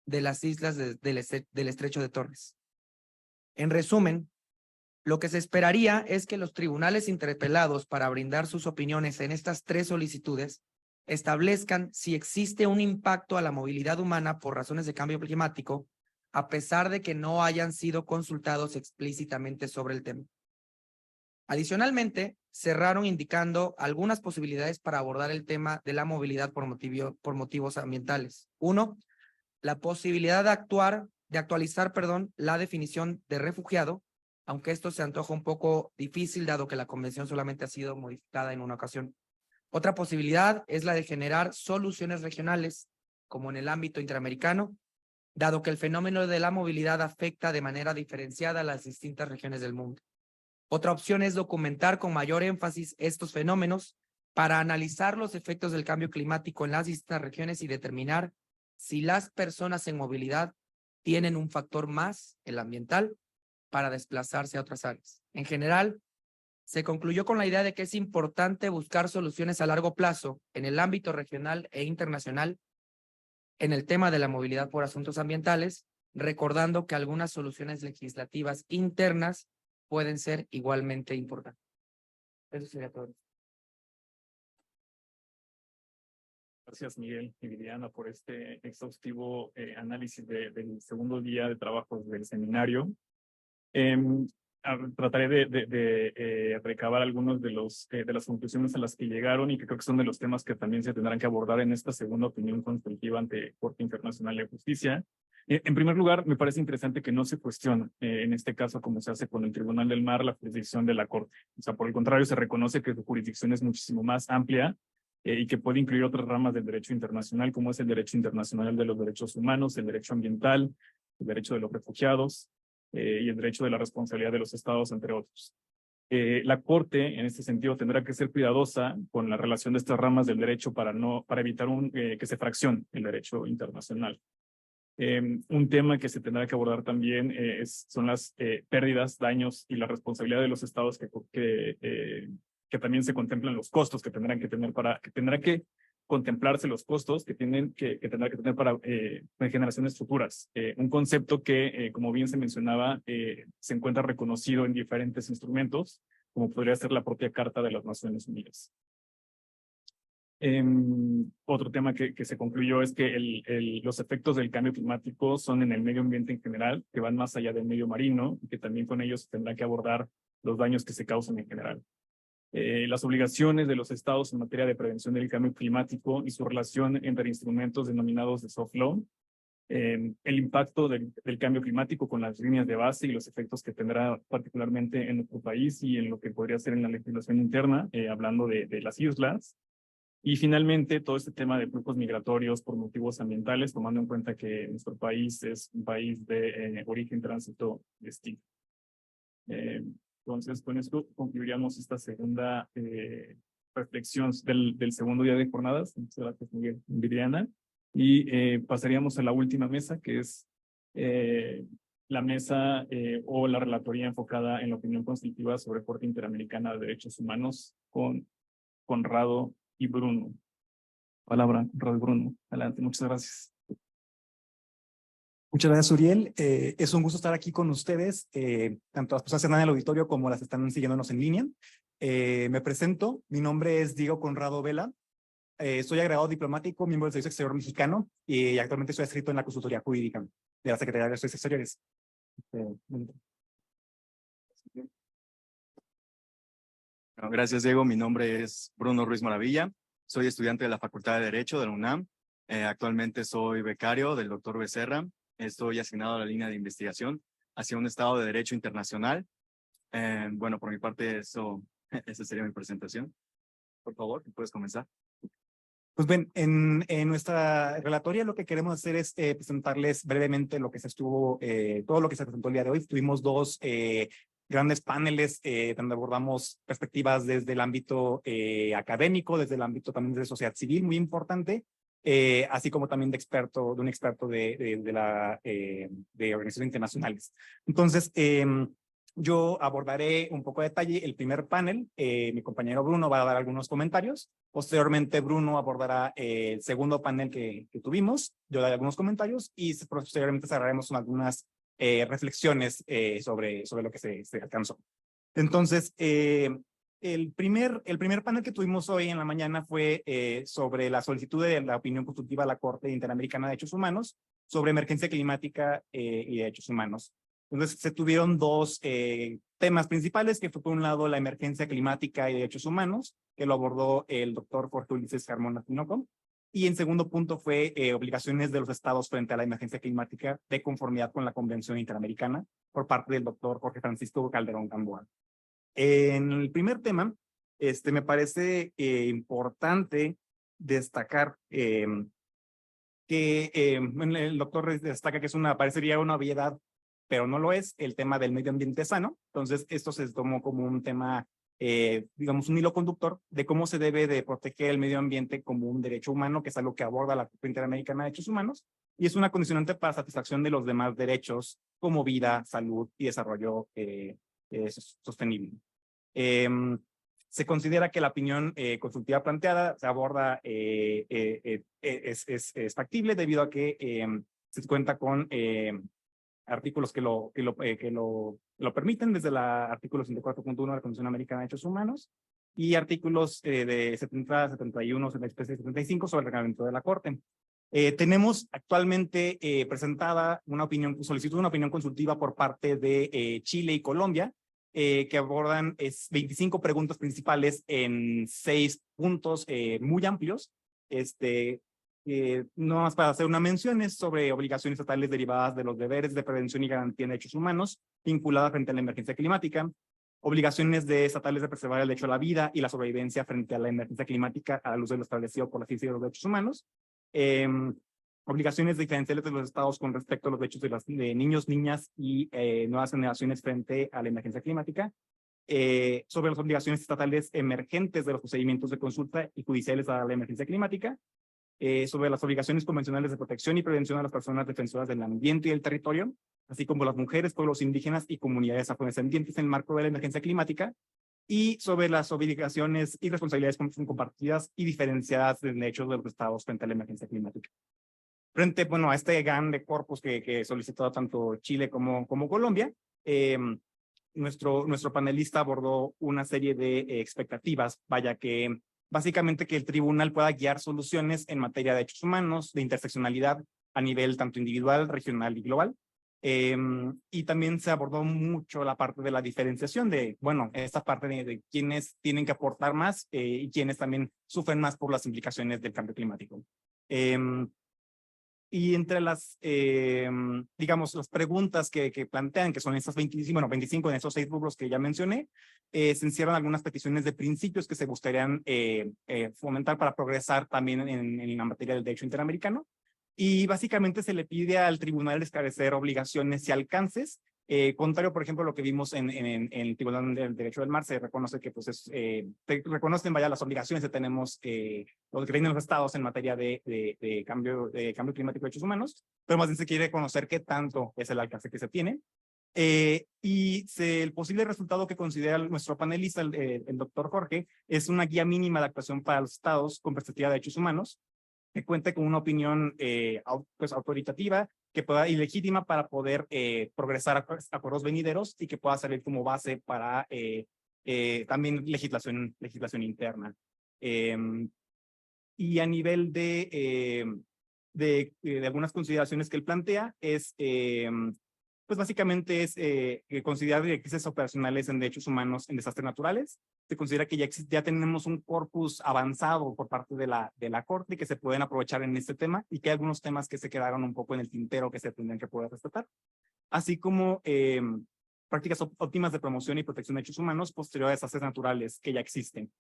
de las islas del Estrecho de Torres. En resumen, lo que se esperaría es que los tribunales interpelados para brindar sus opiniones en estas tres solicitudes establezcan si existe un impacto a la movilidad humana por razones de cambio climático, a pesar de que no hayan sido consultados explícitamente sobre el tema. Adicionalmente, cerraron indicando algunas posibilidades para abordar el tema de la movilidad por motivos ambientales. Uno, la posibilidad de actualizar la definición de refugiado, aunque esto se antoja un poco difícil dado que la convención solamente ha sido modificada en una ocasión. Otra posibilidad es la de generar soluciones regionales, como en el ámbito interamericano, dado que el fenómeno de la movilidad afecta de manera diferenciada a las distintas regiones del mundo. Otra opción es documentar con mayor énfasis estos fenómenos para analizar los efectos del cambio climático en las distintas regiones y determinar si las personas en movilidad tienen un factor más, el ambiental, para desplazarse a otras áreas. En general, se concluyó con la idea de que es importante buscar soluciones a largo plazo en el ámbito regional e internacional en el tema de la movilidad por asuntos ambientales, recordando que algunas soluciones legislativas internas pueden ser igualmente importantes. Eso sería todo. Gracias, Miguel y Viviana, por este exhaustivo análisis del segundo día de trabajo del seminario. Trataré de recabar algunos de las conclusiones a las que llegaron y que creo que son de los temas que también se tendrán que abordar en esta segunda opinión consultiva ante Corte Internacional de Justicia. En primer lugar, me parece interesante que no se cuestiona, en este caso, como se hace con el Tribunal del Mar, la jurisdicción de la Corte. O sea, por el contrario, se reconoce que su jurisdicción es muchísimo más amplia y que puede incluir otras ramas del derecho internacional, como es el derecho internacional de los derechos humanos, el derecho ambiental, el derecho de los refugiados y el derecho de la responsabilidad de los estados, entre otros. La Corte, en este sentido, tendrá que ser cuidadosa con la relación de estas ramas del derecho para evitar que se fraccione el derecho internacional. Un tema que se tendrá que abordar también son las pérdidas, daños y la responsabilidad de los estados que también se contemplan los costos que tendrán que contemplarse los costos que tendrá que tener para generaciones futuras. Un concepto que, como bien se mencionaba, se encuentra reconocido en diferentes instrumentos, como podría ser la propia Carta de las Naciones Unidas. Otro tema que se concluyó es que los efectos del cambio climático son en el medio ambiente en general, que van más allá del medio marino, y que también con ellos se tendrá que abordar los daños que se causan en general. Las obligaciones de los estados en materia de prevención del cambio climático y su relación entre instrumentos denominados de soft law, el impacto del cambio climático con las líneas de base y los efectos que tendrá particularmente en nuestro país y en lo que podría ser en la legislación interna, hablando de las islas. Y finalmente, todo este tema de flujos migratorios por motivos ambientales, tomando en cuenta que nuestro país es un país de origen, tránsito, destino. Entonces, con esto concluiríamos esta segunda reflexión del segundo día de jornadas. Muchas gracias, Miguel y Viviana. Y pasaríamos a la última mesa, que es la mesa o la relatoría enfocada en la opinión constitutiva sobre Corte Interamericana de Derechos Humanos con Conrado y Bruno. Palabra, Conrado y Bruno. Adelante, muchas gracias. Muchas gracias, Uriel. Es un gusto estar aquí con ustedes, tanto las personas que están en el auditorio como las que están siguiéndonos en línea. Me presento, mi nombre es Diego Conrado Vela. Soy agregado diplomático, miembro del Servicio Exterior Mexicano y actualmente estoy adscrito en la Consultoría Jurídica de la Secretaría de Relaciones Exteriores. Bueno, gracias, Diego. Mi nombre es Bruno Ruiz Maravilla. Soy estudiante de la Facultad de Derecho de la UNAM. Actualmente soy becario del doctor Becerra. Estoy asignado a la línea de investigación hacia un Estado de Derecho internacional. Bueno, por mi parte, esa sería mi presentación. Por favor, puedes comenzar. Pues bien, en nuestra relatoria lo que queremos hacer es presentarles brevemente lo que se estuvo, todo lo que se presentó el día de hoy. Tuvimos dos grandes paneles donde abordamos perspectivas desde el ámbito académico, desde el ámbito también de sociedad civil, muy importante, así como también de un experto de organizaciones internacionales. Entonces, yo abordaré un poco de detalle el primer panel. Mi compañero Bruno va a dar algunos comentarios. Posteriormente, Bruno abordará el segundo panel que tuvimos. Yo daré algunos comentarios y posteriormente cerraremos con algunas reflexiones sobre lo que se alcanzó. Entonces, el primer panel que tuvimos hoy en la mañana fue sobre la solicitud de la opinión consultiva a la Corte Interamericana de Derechos Humanos sobre emergencia climática y derechos humanos. Entonces, se tuvieron dos temas principales, que fue por un lado la emergencia climática y derechos humanos, que lo abordó el doctor Jorge Ulises Carmona Tinoco, y en segundo punto fue obligaciones de los estados frente a la emergencia climática de conformidad con la Convención Interamericana por parte del doctor Jorge Francisco Calderón Gamboa. En el primer tema, me parece importante destacar que el doctor destaca que parecería una obviedad, pero no lo es, el tema del medio ambiente sano. Entonces, esto se tomó como un tema, digamos, un hilo conductor de cómo se debe de proteger el medio ambiente como un derecho humano, que es algo que aborda la Corte Interamericana de Derechos Humanos, y es una condicionante para satisfacción de los demás derechos como vida, salud y desarrollo sostenible. Se considera que la opinión consultiva planteada se aborda, es factible debido a que se cuenta con artículos que lo permiten, desde el artículo 64.1 de la Convención Americana de Derechos Humanos y artículos de 70, 71, 73 y 75 sobre el reglamento de la Corte. Tenemos actualmente presentada solicitud de una opinión consultiva por parte de Chile y Colombia, que abordan 25 preguntas principales en 6 puntos muy amplios. No más para hacer una mención, es sobre obligaciones estatales derivadas de los deberes de prevención y garantía de derechos humanos vinculadas frente a la emergencia climática, obligaciones estatales de preservar el derecho a la vida y la sobrevivencia frente a la emergencia climática a la luz de lo establecido por la Ciencia de los Derechos Humanos, obligaciones diferenciales de los estados con respecto a los derechos de niños, niñas y nuevas generaciones frente a la emergencia climática, sobre las obligaciones estatales emergentes de los procedimientos de consulta y judiciales a la emergencia climática, sobre las obligaciones convencionales de protección y prevención a las personas defensoras del ambiente y del territorio, así como las mujeres, pueblos indígenas y comunidades afrodescendientes en el marco de la emergencia climática, y sobre las obligaciones y responsabilidades compartidas y diferenciadas de derechos de los estados frente a la emergencia climática. Frente, bueno, a este grande corpus que solicitó tanto Chile como Colombia, nuestro panelista abordó una serie de expectativas, que básicamente que el tribunal pueda guiar soluciones en materia de derechos humanos, de interseccionalidad a nivel tanto individual, regional y global. Y también se abordó mucho la parte de la diferenciación de, bueno, esta parte de quienes tienen que aportar más y quienes también sufren más por las implicaciones del cambio climático. Y entre las, digamos, las preguntas que plantean, que son estas 25 en esos 6 rubros que ya mencioné, se encierran algunas peticiones de principios que se gustarían fomentar para progresar también en la materia del derecho interamericano. Y básicamente se le pide al tribunal esclarecer obligaciones y alcances. Contrario, por ejemplo, a lo que vimos en el Tribunal del Derecho del Mar, se reconoce que pues se reconocen las obligaciones que tenemos los que tienen los estados en materia de cambio climático y derechos humanos, pero más bien se quiere reconocer qué tanto es el alcance que se tiene. Y el posible resultado que considera nuestro panelista, el doctor Jorge, es una guía mínima de actuación para los estados con perspectiva de derechos humanos, que cuente con una opinión pues, autoritativa y legítima para poder progresar a acuerdos venideros y que pueda servir como base para también legislación interna. Y a nivel de algunas consideraciones que él plantea pues básicamente es considerar directrices operacionales en derechos humanos en desastres naturales. Se considera que ya tenemos un corpus avanzado por parte de la Corte que se pueden aprovechar en este tema y que hay algunos temas que se quedaron un poco en el tintero que se tendrían que poder respetar. así como prácticas óptimas de promoción y protección de derechos humanos posterior a desastres naturales que ya existen.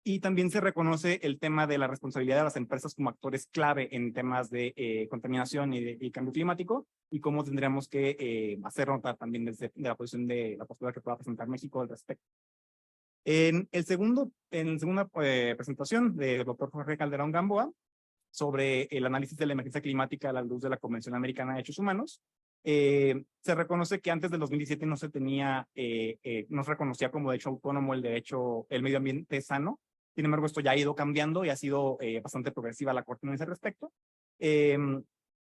Y también se reconoce el tema de la responsabilidad de las empresas como actores clave en temas de contaminación y cambio climático, y cómo tendríamos que hacer notar también desde la posición de la postura que pueda presentar México al respecto. En la segunda presentación del doctor Jorge Calderón Gamboa sobre el análisis de la emergencia climática a la luz de la Convención Americana de Derechos Humanos, se reconoce que antes del 2017 no se tenía, no se reconocía como derecho autónomo el medio ambiente sano. Sin embargo, esto ya ha ido cambiando y ha sido bastante progresiva la Corte en ese respecto.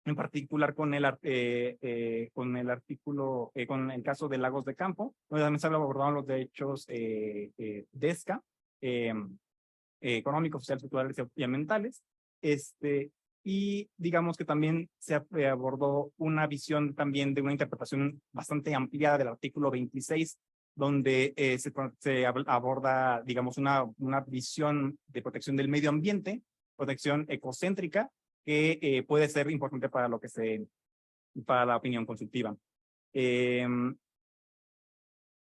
En particular con el artículo, con el caso de Lagos de Campo, donde también se abordaron los derechos DESCA, económicos, sociales, culturales y ambientales. Y digamos que también se abordó una visión también de una interpretación bastante ampliada del artículo 26, donde se aborda, digamos, una visión de protección del medio ambiente, protección ecocéntrica, que puede ser importante para para la opinión consultiva.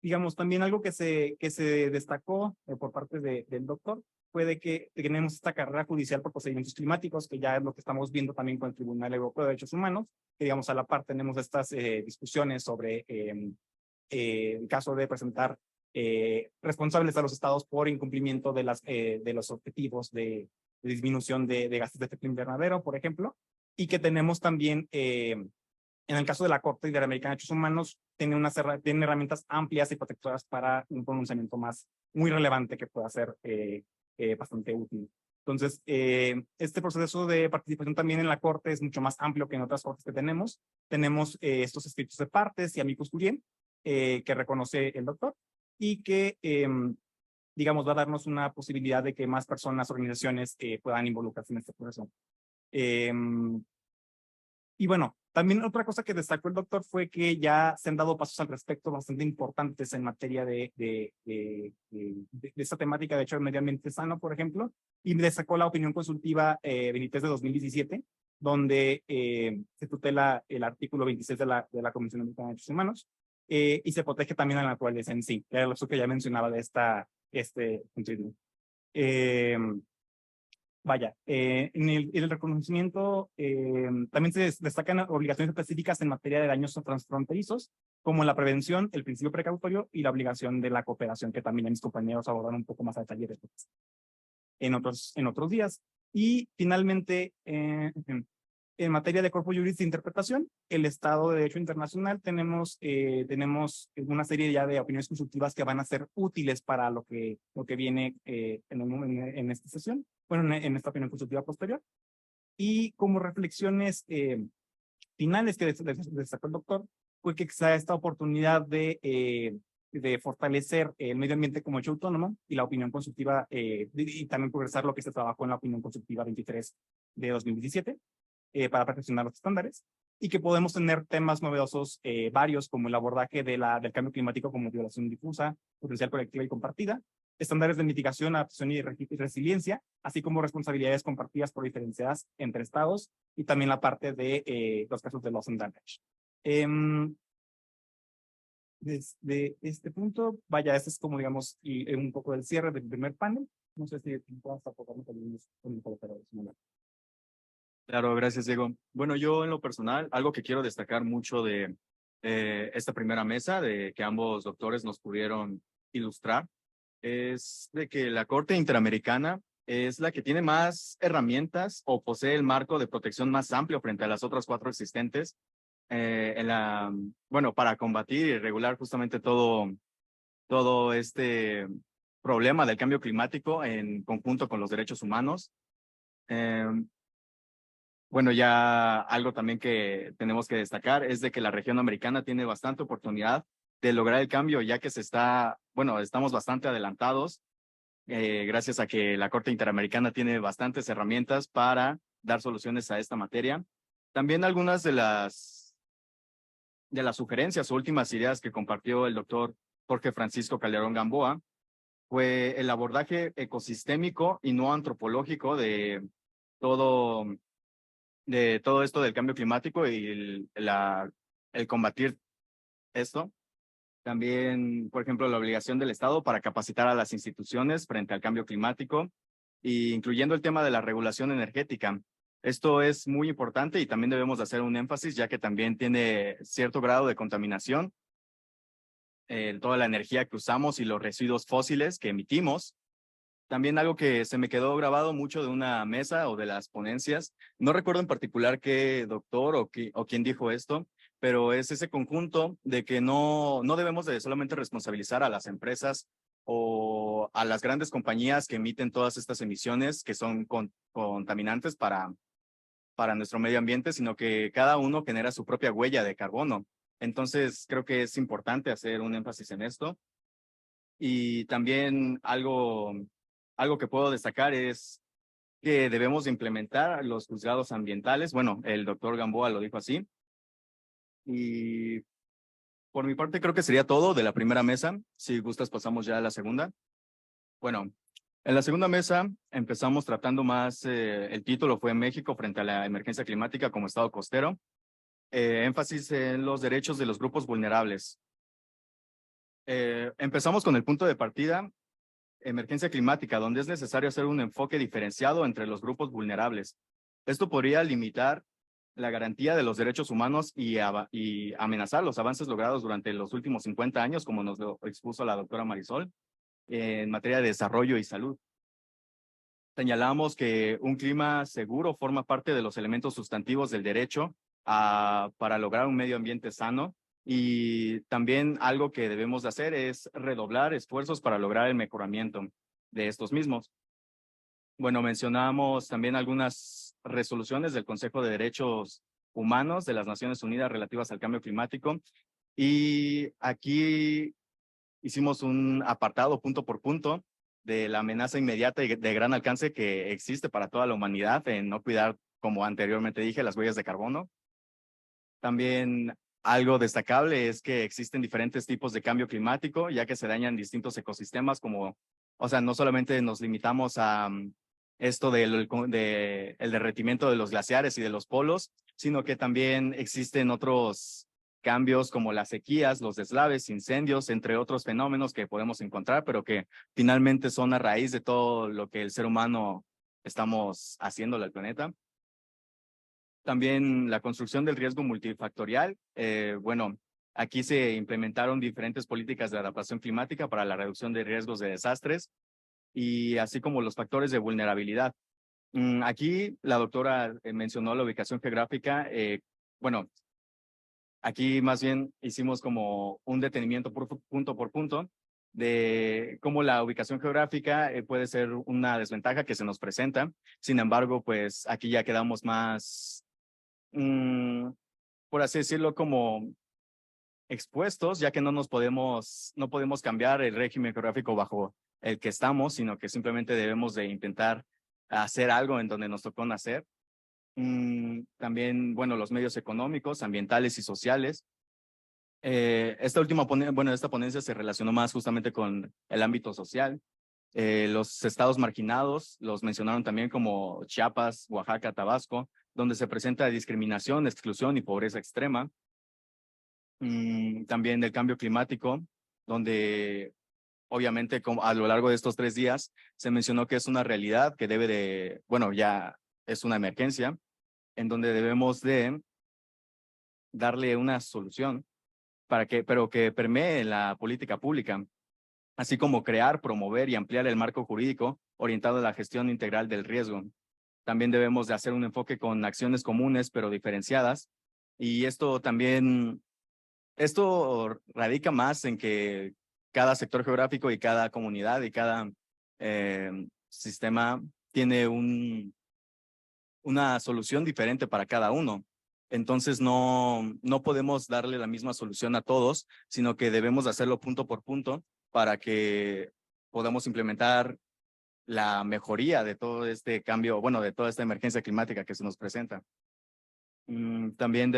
Digamos, también algo que se destacó por parte del doctor fue de que tenemos esta carrera judicial por procedimientos climáticos, que ya es lo que estamos viendo también con el Tribunal Europeo de Derechos Humanos, que digamos a la par tenemos estas discusiones sobre el caso de presentar responsables a los estados por incumplimiento de los objetivos de disminución de gases de efecto invernadero, por ejemplo, y que tenemos también en el caso de la Corte Interamericana de Derechos Humanos, tiene herramientas amplias y protectoras para un pronunciamiento muy relevante que pueda ser bastante útil. Entonces, este proceso de participación también en la Corte es mucho más amplio que en otras cortes que tenemos. Tenemos estos escritos de partes y amicus curiae que reconoce el doctor y que, digamos, va a darnos una posibilidad de que más personas, organizaciones puedan involucrarse en este proceso. Y bueno, también otra cosa que destacó el doctor fue que ya se han dado pasos al respecto bastante importantes en materia de esta temática, de hecho, el medio ambiente sano, por ejemplo, y destacó la opinión consultiva 23 de 2017, donde se tutela el artículo 26 de la Convención Americana de Derechos Humanos, y se protege también a la naturaleza en sí, que era lo que ya mencionaba de este contenido. Vaya, en el reconocimiento también se destacan obligaciones específicas en materia de daños transfronterizos, como la prevención, el principio precautorio y la obligación de la cooperación, que también mis compañeros abordaron un poco más a detalle después, en otros días. Y finalmente, en materia de corpus juris de interpretación, el Estado de Derecho Internacional, tenemos una serie ya de opiniones consultivas que van a ser útiles para lo que viene en esta sesión, bueno, en esta opinión consultiva posterior. Y como reflexiones finales que destacó el doctor, fue que se da esta oportunidad de fortalecer el medio ambiente como hecho autónomo y la opinión consultiva, y también progresar lo que se trabajó en la opinión consultiva 23 de 2017, para perfeccionar los estándares, y que podemos tener temas novedosos varios, como el abordaje del cambio climático como violación difusa, potencial colectiva y compartida, estándares de mitigación, adaptación y resiliencia, así como responsabilidades compartidas por diferenciadas entre estados, y también la parte de los casos de loss and damage. Desde este punto, vaya, este es como, digamos, un poco del cierre del primer panel. No sé si puedas aportarme también con el colaborador. Claro, gracias, Diego. Bueno, yo en lo personal, algo que quiero destacar mucho de esta primera mesa, de que ambos doctores nos pudieron ilustrar, es de que la Corte Interamericana es la que tiene más herramientas o posee el marco de protección más amplio frente a las otras 4 existentes bueno, para combatir y regular justamente todo este problema del cambio climático en conjunto con los derechos humanos. Bueno, ya algo también que tenemos que destacar es de que la región americana tiene bastante oportunidad de lograr el cambio, ya que estamos bastante adelantados, gracias a que la Corte Interamericana tiene bastantes herramientas para dar soluciones a esta materia. También algunas de las sugerencias o últimas ideas que compartió el doctor Jorge Francisco Calderón Gamboa fue el abordaje ecosistémico y no antropológico de todo de todo esto del cambio climático y el combatir esto. También, por ejemplo, la obligación del Estado para capacitar a las instituciones frente al cambio climático, e incluyendo el tema de la regulación energética. Esto es muy importante y también debemos de hacer un énfasis, ya que también tiene cierto grado de contaminación, toda la energía que usamos y los residuos fósiles que emitimos. También algo que se me quedó grabado mucho de una mesa o de las ponencias, no recuerdo en particular qué doctor o quién dijo esto, pero es ese conjunto de que no debemos de solamente responsabilizar a las empresas o a las grandes compañías que emiten todas estas emisiones que son contaminantes para nuestro medio ambiente, sino que cada uno genera su propia huella de carbono. Entonces, creo que es importante hacer un énfasis en esto. Y también algo que puedo destacar es que debemos de implementar los juzgados ambientales. Bueno, el doctor Gamboa lo dijo así. Y por mi parte creo que sería todo de la primera mesa. Si gustas, pasamos ya a la segunda. Bueno, en la segunda mesa empezamos tratando más, el título fue México frente a la emergencia climática como estado costero. Énfasis en los derechos de los grupos vulnerables. Empezamos con el punto de partida, emergencia climática, donde es necesario hacer un enfoque diferenciado entre los grupos vulnerables. Esto podría limitar la garantía de los derechos humanos y amenazar los avances logrados durante los últimos 50 años, como nos lo expuso la doctora Marisol, en materia de desarrollo y salud. Señalamos que un clima seguro forma parte de los elementos sustantivos del derecho para lograr un medio ambiente sano, y también algo que debemos de hacer es redoblar esfuerzos para lograr el mejoramiento de estos mismos. Bueno, mencionamos también algunas resoluciones del Consejo de Derechos Humanos de las Naciones Unidas relativas al cambio climático, y aquí hicimos un apartado punto por punto de la amenaza inmediata y de gran alcance que existe para toda la humanidad en no cuidar, como anteriormente dije, las huellas de carbono. También algo destacable es que existen diferentes tipos de cambio climático, ya que se dañan distintos ecosistemas, como, o sea, no solamente nos limitamos a esto el derretimiento de los glaciares y de los polos, sino que también existen otros cambios como las sequías, los deslaves, incendios, entre otros fenómenos que podemos encontrar, pero que finalmente son a raíz de todo lo que el ser humano estamos haciéndole al planeta. También la construcción del riesgo multifactorial. Bueno, aquí se implementaron diferentes políticas de adaptación climática para la reducción de riesgos de desastres, y así como los factores de vulnerabilidad. Aquí la doctora mencionó la ubicación geográfica. Bueno, aquí más bien hicimos como un detenimiento por punto de cómo la ubicación geográfica puede ser una desventaja que se nos presenta. Sin embargo, pues aquí ya quedamos más, por así decirlo, como expuestos, ya que no podemos cambiar el régimen geográfico bajo el que estamos, sino que simplemente debemos de intentar hacer algo en donde nos tocó nacer. También, bueno, los medios económicos, ambientales y sociales. Esta ponencia se relacionó más justamente con el ámbito social. Los estados marginados los mencionaron también, como Chiapas, Oaxaca, Tabasco, donde se presenta discriminación, exclusión y pobreza extrema. También del cambio climático, donde obviamente a lo largo de estos 3 días se mencionó que es una realidad que ya es una emergencia, en donde debemos de darle una solución pero que permee la política pública, así como crear, promover y ampliar el marco jurídico orientado a la gestión integral del riesgo. También debemos de hacer un enfoque con acciones comunes pero diferenciadas, y esto radica más en que cada sector geográfico y cada comunidad y cada sistema tiene una solución diferente para cada uno. Entonces no podemos darle la misma solución a todos, sino que debemos hacerlo punto por punto para que podamos implementar la mejoría de todo este cambio, bueno, de toda esta emergencia climática que se nos presenta. También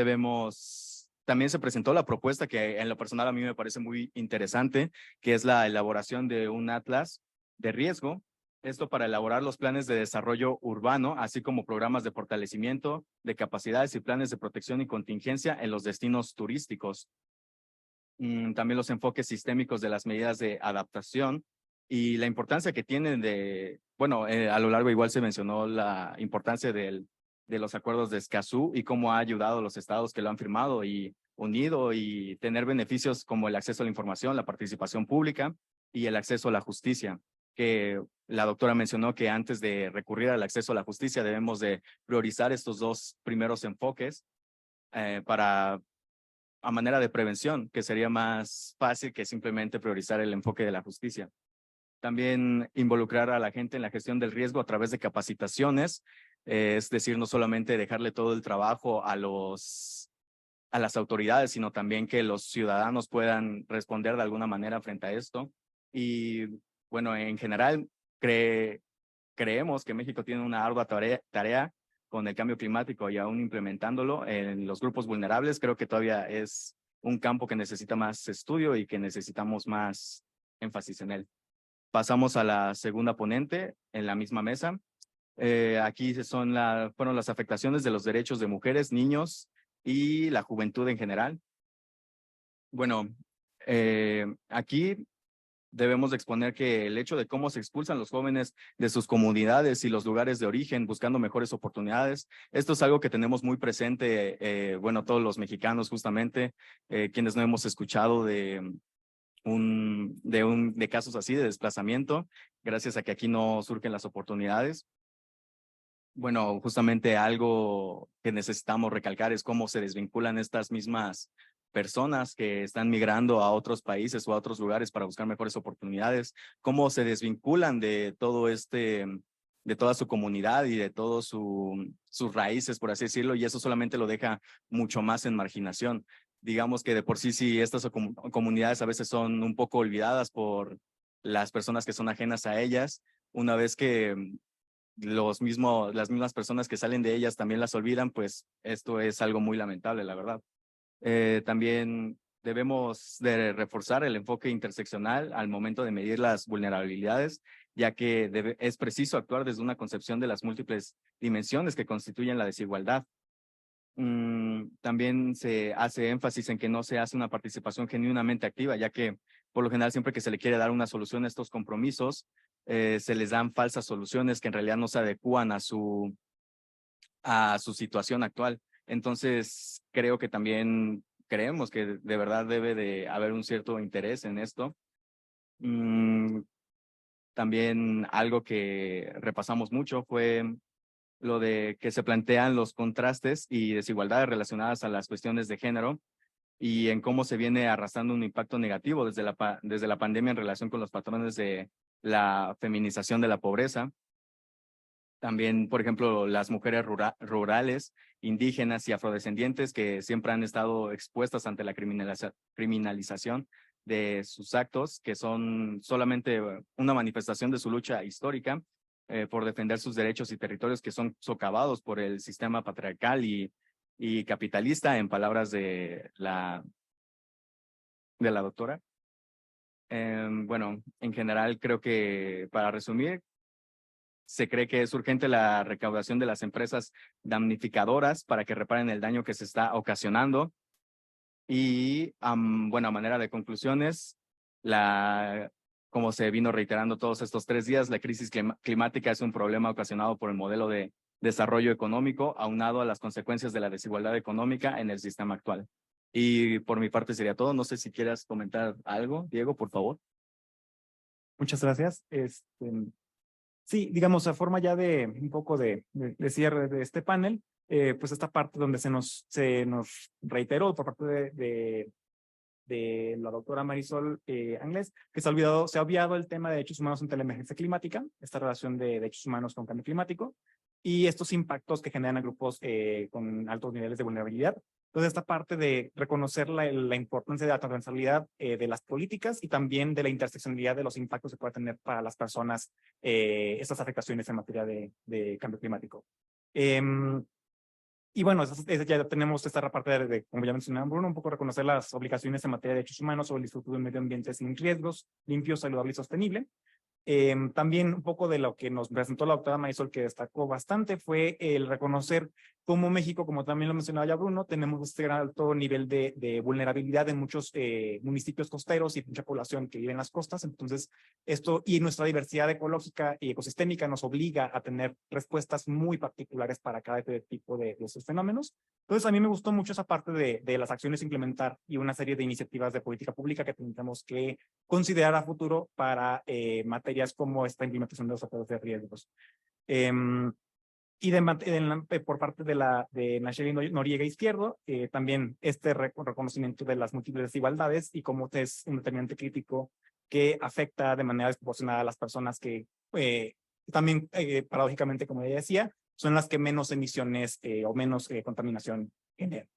se presentó la propuesta que en lo personal a mí me parece muy interesante, que es la elaboración de un atlas de riesgo Esto para elaborar los planes de desarrollo urbano, así como programas de fortalecimiento de capacidades y planes de protección y contingencia en los destinos turísticos. También los enfoques sistémicos de las medidas de adaptación y la importancia que tienen a lo largo igual se mencionó la importancia de los acuerdos de Escazú y cómo ha ayudado a los estados que lo han firmado y unido y tener beneficios como el acceso a la información, la participación pública y el acceso a la justicia, que la doctora mencionó que antes de recurrir al acceso a la justicia debemos de priorizar estos dos primeros enfoques a manera de prevención, que sería más fácil que simplemente priorizar el enfoque de la justicia. También involucrar a la gente en la gestión del riesgo a través de capacitaciones, es decir, no solamente dejarle todo el trabajo a las autoridades, sino también que los ciudadanos puedan responder de alguna manera frente a esto. Y bueno, en general, creemos que México tiene una ardua tarea con el cambio climático y aún implementándolo en los grupos vulnerables. Creo que todavía es un campo que necesita más estudio y que necesitamos más énfasis en él. Pasamos a la segunda ponente en la misma mesa. Aquí fueron las afectaciones de los derechos de mujeres, niños y la juventud en general. Bueno, aquí debemos de exponer que el hecho de cómo se expulsan los jóvenes de sus comunidades y los lugares de origen buscando mejores oportunidades, esto es algo que tenemos muy presente, todos los mexicanos justamente, quienes no hemos escuchado de casos así de desplazamiento, gracias a que aquí no surgen las oportunidades. Bueno, justamente algo que necesitamos recalcar es cómo se desvinculan estas mismas personas que están migrando a otros países o a otros lugares para buscar mejores oportunidades, cómo se desvinculan de todo de toda su comunidad y de todas sus raíces, por así decirlo, y eso solamente lo deja mucho más en marginación. Digamos que de por sí estas comunidades a veces son un poco olvidadas por las personas que son ajenas a ellas, una vez que las mismas personas que salen de ellas también las olvidan, pues esto es algo muy lamentable, la verdad. También debemos de reforzar el enfoque interseccional al momento de medir las vulnerabilidades, ya que es preciso actuar desde una concepción de las múltiples dimensiones que constituyen la desigualdad. También se hace énfasis en que no se hace una participación genuinamente activa, ya que por lo general siempre que se le quiere dar una solución a estos compromisos, se les dan falsas soluciones que en realidad no se adecúan a su situación actual. Entonces, creo que también creemos que de verdad debe de haber un cierto interés en esto. También algo que repasamos mucho fue lo de que se plantean los contrastes y desigualdades relacionadas a las cuestiones de género y en cómo se viene arrastrando un impacto negativo desde la pandemia en relación con los patrones de la feminización de la pobreza. También, por ejemplo, las mujeres rurales, indígenas y afrodescendientes que siempre han estado expuestas ante la criminalización de sus actos, que son solamente una manifestación de su lucha histórica por defender sus derechos y territorios que son socavados por el sistema patriarcal y capitalista, en palabras de la doctora. En general, creo que para resumir, se cree que es urgente la recaudación de las empresas damnificadoras para que reparen el daño que se está ocasionando. Y, a manera de conclusiones, como se vino reiterando todos estos 3 días, la crisis climática es un problema ocasionado por el modelo de desarrollo económico, aunado a las consecuencias de la desigualdad económica en el sistema actual. Y por mi parte sería todo. No sé si quieras comentar algo, Diego, por favor. Muchas gracias. Sí, digamos, a forma ya de un poco de cierre de este panel, pues esta parte donde se nos reiteró por parte de la doctora Marisol Anglés, que se ha obviado el tema de derechos humanos ante la emergencia climática, esta relación de derechos humanos con cambio climático y estos impactos que generan a grupos con altos niveles de vulnerabilidad. Entonces, esta parte de reconocer la importancia de la transversalidad de las políticas y también de la interseccionalidad de los impactos que puede tener para las personas estas afectaciones en materia de cambio climático. Y bueno, ya tenemos esta parte como ya mencionaba Bruno, un poco reconocer las obligaciones en materia de derechos humanos sobre el disfrute de un medio ambiente sin riesgos, limpio, saludable y sostenible. También un poco de lo que nos presentó la doctora Marisol, que destacó bastante, fue el reconocer cómo México, como también lo mencionaba ya Bruno, tenemos este gran alto nivel de vulnerabilidad en muchos municipios costeros y mucha población que vive en las costas. Entonces, esto y nuestra diversidad ecológica y ecosistémica nos obliga a tener respuestas muy particulares para cada tipo de estos fenómenos. Entonces, a mí me gustó mucho esa parte de las acciones a implementar y una serie de iniciativas de política pública que tendremos que considerar a futuro para materias como esta implementación de los acuerdos de riesgos. Y por parte de Nacheli Noriega Izquierdo, también este reconocimiento de las múltiples desigualdades y cómo es un determinante crítico que afecta de manera desproporcionada a las personas que también, paradójicamente, como ella decía, son las que menos emisiones o menos contaminación generan.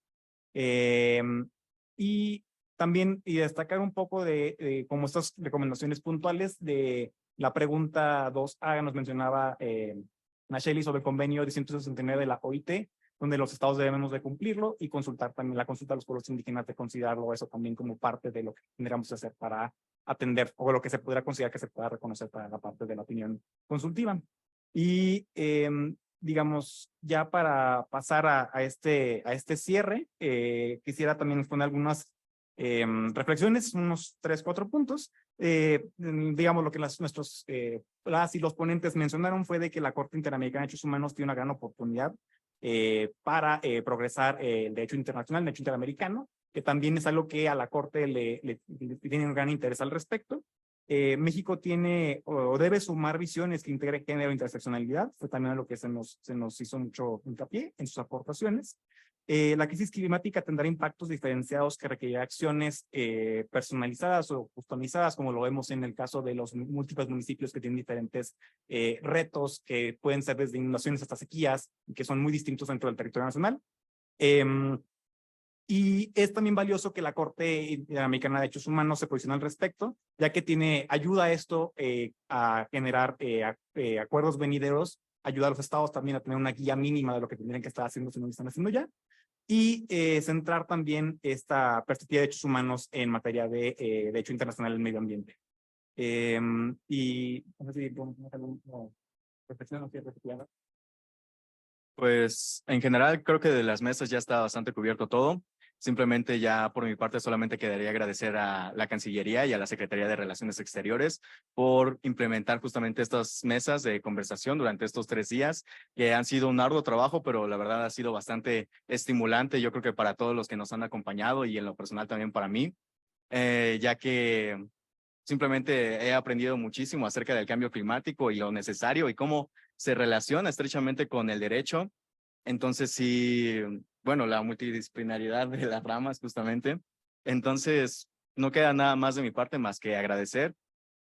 Y también destacar un poco de como estas recomendaciones puntuales de la pregunta 2A nos mencionaba Nacheli sobre el convenio de 169 de la OIT, donde los estados debemos de cumplirlo y consultar también la consulta a los pueblos indígenas, de considerarlo eso también como parte de lo que tendríamos que hacer para atender o lo que se podrá considerar que se pueda reconocer para la parte de la opinión consultiva. Y digamos, ya para pasar a este cierre, quisiera también exponer algunas reflexiones, unos 3, 4 puntos. Digamos, lo que las y los ponentes mencionaron fue de que la Corte Interamericana de Derechos Humanos tiene una gran oportunidad para progresar el derecho internacional, el derecho interamericano, que también es algo que a la Corte le tiene un gran interés al respecto. México tiene o debe sumar visiones que integren género e interseccionalidad, fue también a lo que se nos hizo mucho hincapié en sus aportaciones. La crisis climática tendrá impactos diferenciados que requerirá acciones personalizadas o customizadas, como lo vemos en el caso de los múltiples municipios que tienen diferentes retos, que pueden ser desde inundaciones hasta sequías, que son muy distintos dentro del territorio nacional. Y es también valioso que la Corte Interamericana de Derechos Humanos se posicione al respecto, ya que ayuda a esto a generar acuerdos venideros, ayuda a los estados también a tener una guía mínima de lo que tendrían que estar haciendo si no lo están haciendo ya, y centrar también esta perspectiva de derechos humanos en materia de derecho internacional del medio ambiente. Y no sé si alguna reflexión o cierre. Pues en general creo que de las mesas ya está bastante cubierto todo. Simplemente ya por mi parte solamente quedaría agradecer a la Cancillería y a la Secretaría de Relaciones Exteriores por implementar justamente estas mesas de conversación durante estos 3 días, que han sido un arduo trabajo, pero la verdad ha sido bastante estimulante, yo creo que para todos los que nos han acompañado y en lo personal también para mí, ya que simplemente he aprendido muchísimo acerca del cambio climático y lo necesario y cómo se relaciona estrechamente con el derecho. Entonces, sí, bueno, la multidisciplinaridad de las ramas justamente. Entonces, no queda nada más de mi parte más que agradecer,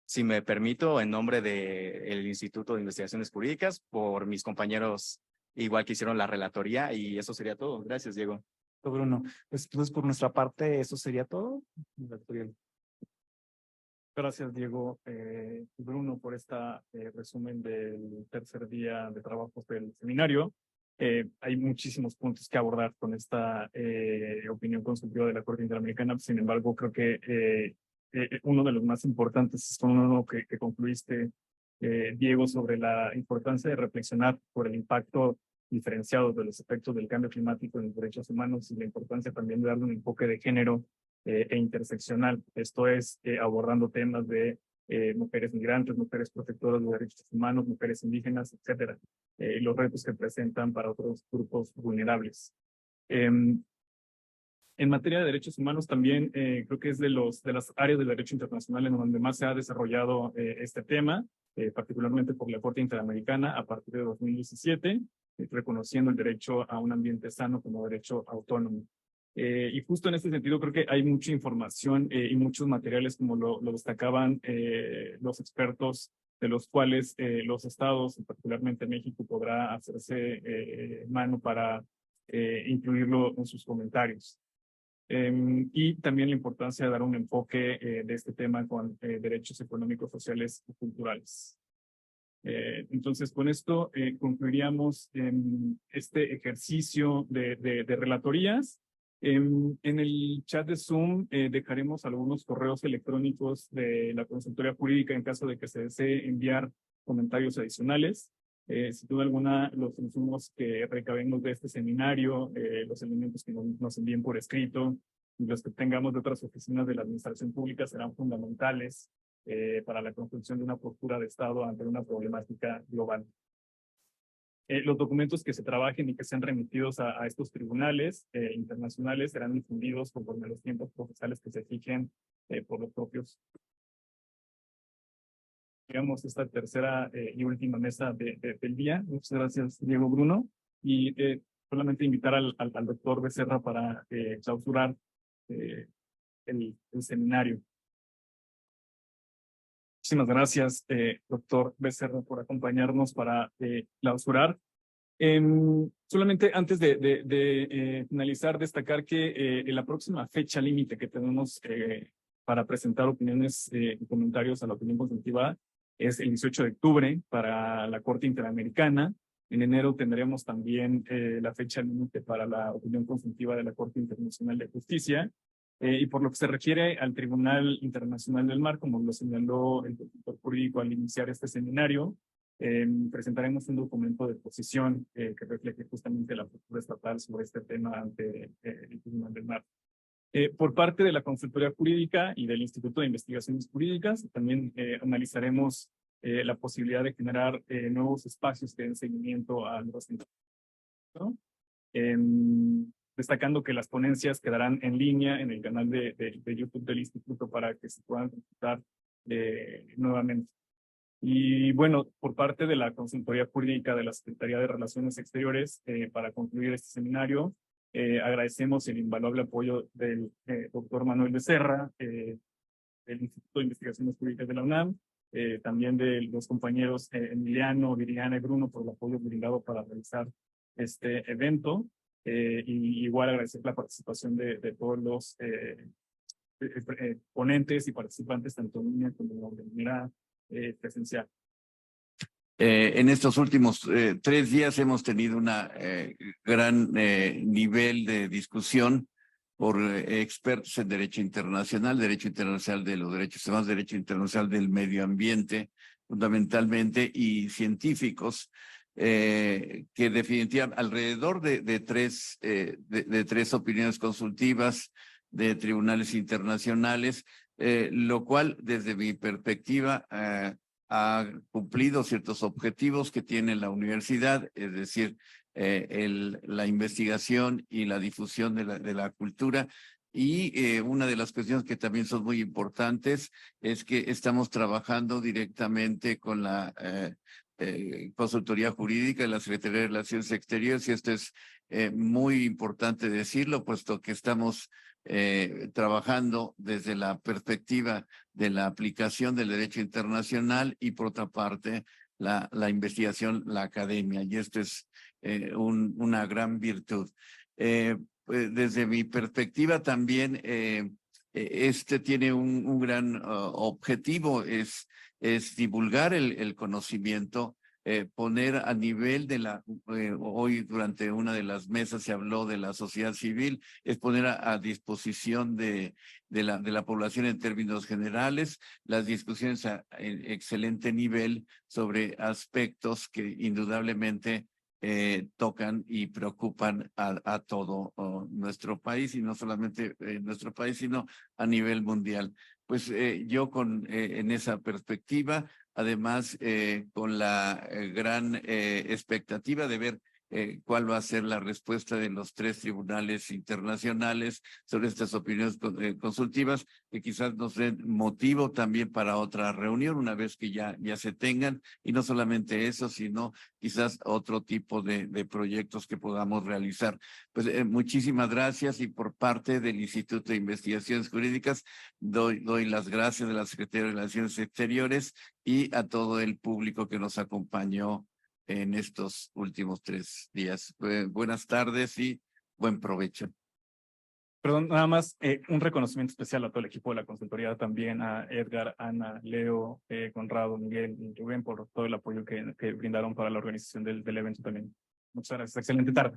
si me permito, en nombre del Instituto de Investigaciones Jurídicas, por mis compañeros igual que hicieron la relatoría, y eso sería todo. Gracias, Diego. Bruno, pues entonces por nuestra parte eso sería todo. Gracias, Diego y Bruno, por esta resumen del tercer día de trabajos del seminario. Hay muchísimos puntos que abordar con esta opinión consultiva de la Corte Interamericana. Sin embargo, creo que uno de los más importantes es con uno que concluiste, Diego, sobre la importancia de reflexionar por el impacto diferenciado de los efectos del cambio climático en los derechos humanos y la importancia también de darle un enfoque de género e interseccional. Esto es abordando temas de mujeres migrantes, mujeres protectoras de derechos humanos, mujeres indígenas, etcétera, los retos que presentan para otros grupos vulnerables. En materia de derechos humanos también creo que es de las áreas del derecho internacional en donde más se ha desarrollado este tema, particularmente por la Corte Interamericana a partir de 2017, reconociendo el derecho a un ambiente sano como derecho autónomo. Y justo en este sentido creo que hay mucha información y muchos materiales, como lo destacaban los expertos, de los cuales los estados, particularmente México, podrá hacerse mano para incluirlo en sus comentarios. Y también la importancia de dar un enfoque de este tema con derechos económicos, sociales y culturales. Entonces, con esto concluiríamos este ejercicio de relatorías. En el chat de Zoom dejaremos algunos correos electrónicos de la consultoría jurídica en caso de que se desee enviar comentarios adicionales. Sin duda alguna, los insumos que recabemos de este seminario, los elementos que nos envíen por escrito y los que tengamos de otras oficinas de la administración pública serán fundamentales para la construcción de una postura de Estado ante una problemática global. Los documentos que se trabajen y que sean remitidos a estos tribunales internacionales serán difundidos conforme a los tiempos procesales que se fijen por los propios. Digamos, esta tercera y última mesa del día. Muchas gracias, Diego Bruno. Y solamente invitar al doctor Becerra para clausurar el seminario. Muchísimas gracias, doctor Becerra, por acompañarnos para clausurar. Solamente antes de finalizar, destacar que la próxima fecha límite que tenemos para presentar opiniones y comentarios a la opinión consultiva es el 18 de octubre para la Corte Interamericana. En enero tendremos también la fecha límite para la opinión consultiva de la Corte Internacional de Justicia. Y por lo que se refiere al Tribunal Internacional del Mar, como lo señaló el consultor jurídico al iniciar este seminario, presentaremos un documento de posición que refleje justamente la postura estatal sobre este tema ante el Tribunal del Mar. Por parte de la consultoría jurídica y del Instituto de Investigaciones Jurídicas, también analizaremos la posibilidad de generar nuevos espacios que den seguimiento a los ¿no? Destacando que las ponencias quedarán en línea en el canal de YouTube del Instituto para que se puedan consultar nuevamente. Y bueno, por parte de la Consultoría Jurídica de la Secretaría de Relaciones Exteriores, para concluir este seminario, agradecemos el invaluable apoyo del doctor Manuel Becerra, del Instituto de Investigaciones Jurídicas de la UNAM, también de los compañeros Emiliano, Viriana y Bruno por el apoyo brindado para realizar este evento. Y igual agradecer la participación de todos los ponentes y participantes, tanto en línea como de manera presencial. En estos últimos 3 días hemos tenido una gran nivel de discusión por expertos en derecho internacional de los derechos humanos, derecho internacional del medio ambiente, fundamentalmente, y científicos, que definitivamente alrededor de tres opiniones consultivas de tribunales internacionales, lo cual desde mi perspectiva ha cumplido ciertos objetivos que tiene la universidad, es decir, la investigación y la difusión de la cultura. Y una de las cuestiones que también son muy importantes es que estamos trabajando directamente con la consultoría jurídica de la Secretaría de Relaciones Exteriores, y esto es muy importante decirlo, puesto que estamos trabajando desde la perspectiva de la aplicación del derecho internacional y, por otra parte, la investigación, la academia, y esto es una gran virtud. Desde mi perspectiva también, este tiene un gran objetivo, es divulgar el conocimiento, poner a nivel de hoy durante una de las mesas se habló de la sociedad civil, es poner a disposición de la población en términos generales las discusiones en excelente nivel sobre aspectos que indudablemente tocan y preocupan a todo nuestro país, y no solamente nuestro país, sino a nivel mundial. Pues yo en esa perspectiva, además con la gran expectativa de ver cuál va a ser la respuesta de los 3 tribunales internacionales sobre estas opiniones consultivas, que quizás nos den motivo también para otra reunión una vez que ya se tengan, y no solamente eso, sino quizás otro tipo de proyectos que podamos realizar. Pues muchísimas gracias, y por parte del Instituto de Investigaciones Jurídicas doy las gracias a la Secretaría de Relaciones Exteriores y a todo el público que nos acompañó en estos últimos 3 días. Buenas tardes y buen provecho. Perdón, nada más un reconocimiento especial a todo el equipo de la consultoría, también a Edgar, Ana, Leo, Conrado, Miguel y Rubén por todo el apoyo que brindaron para la organización del evento también. Muchas gracias. Excelente tarde.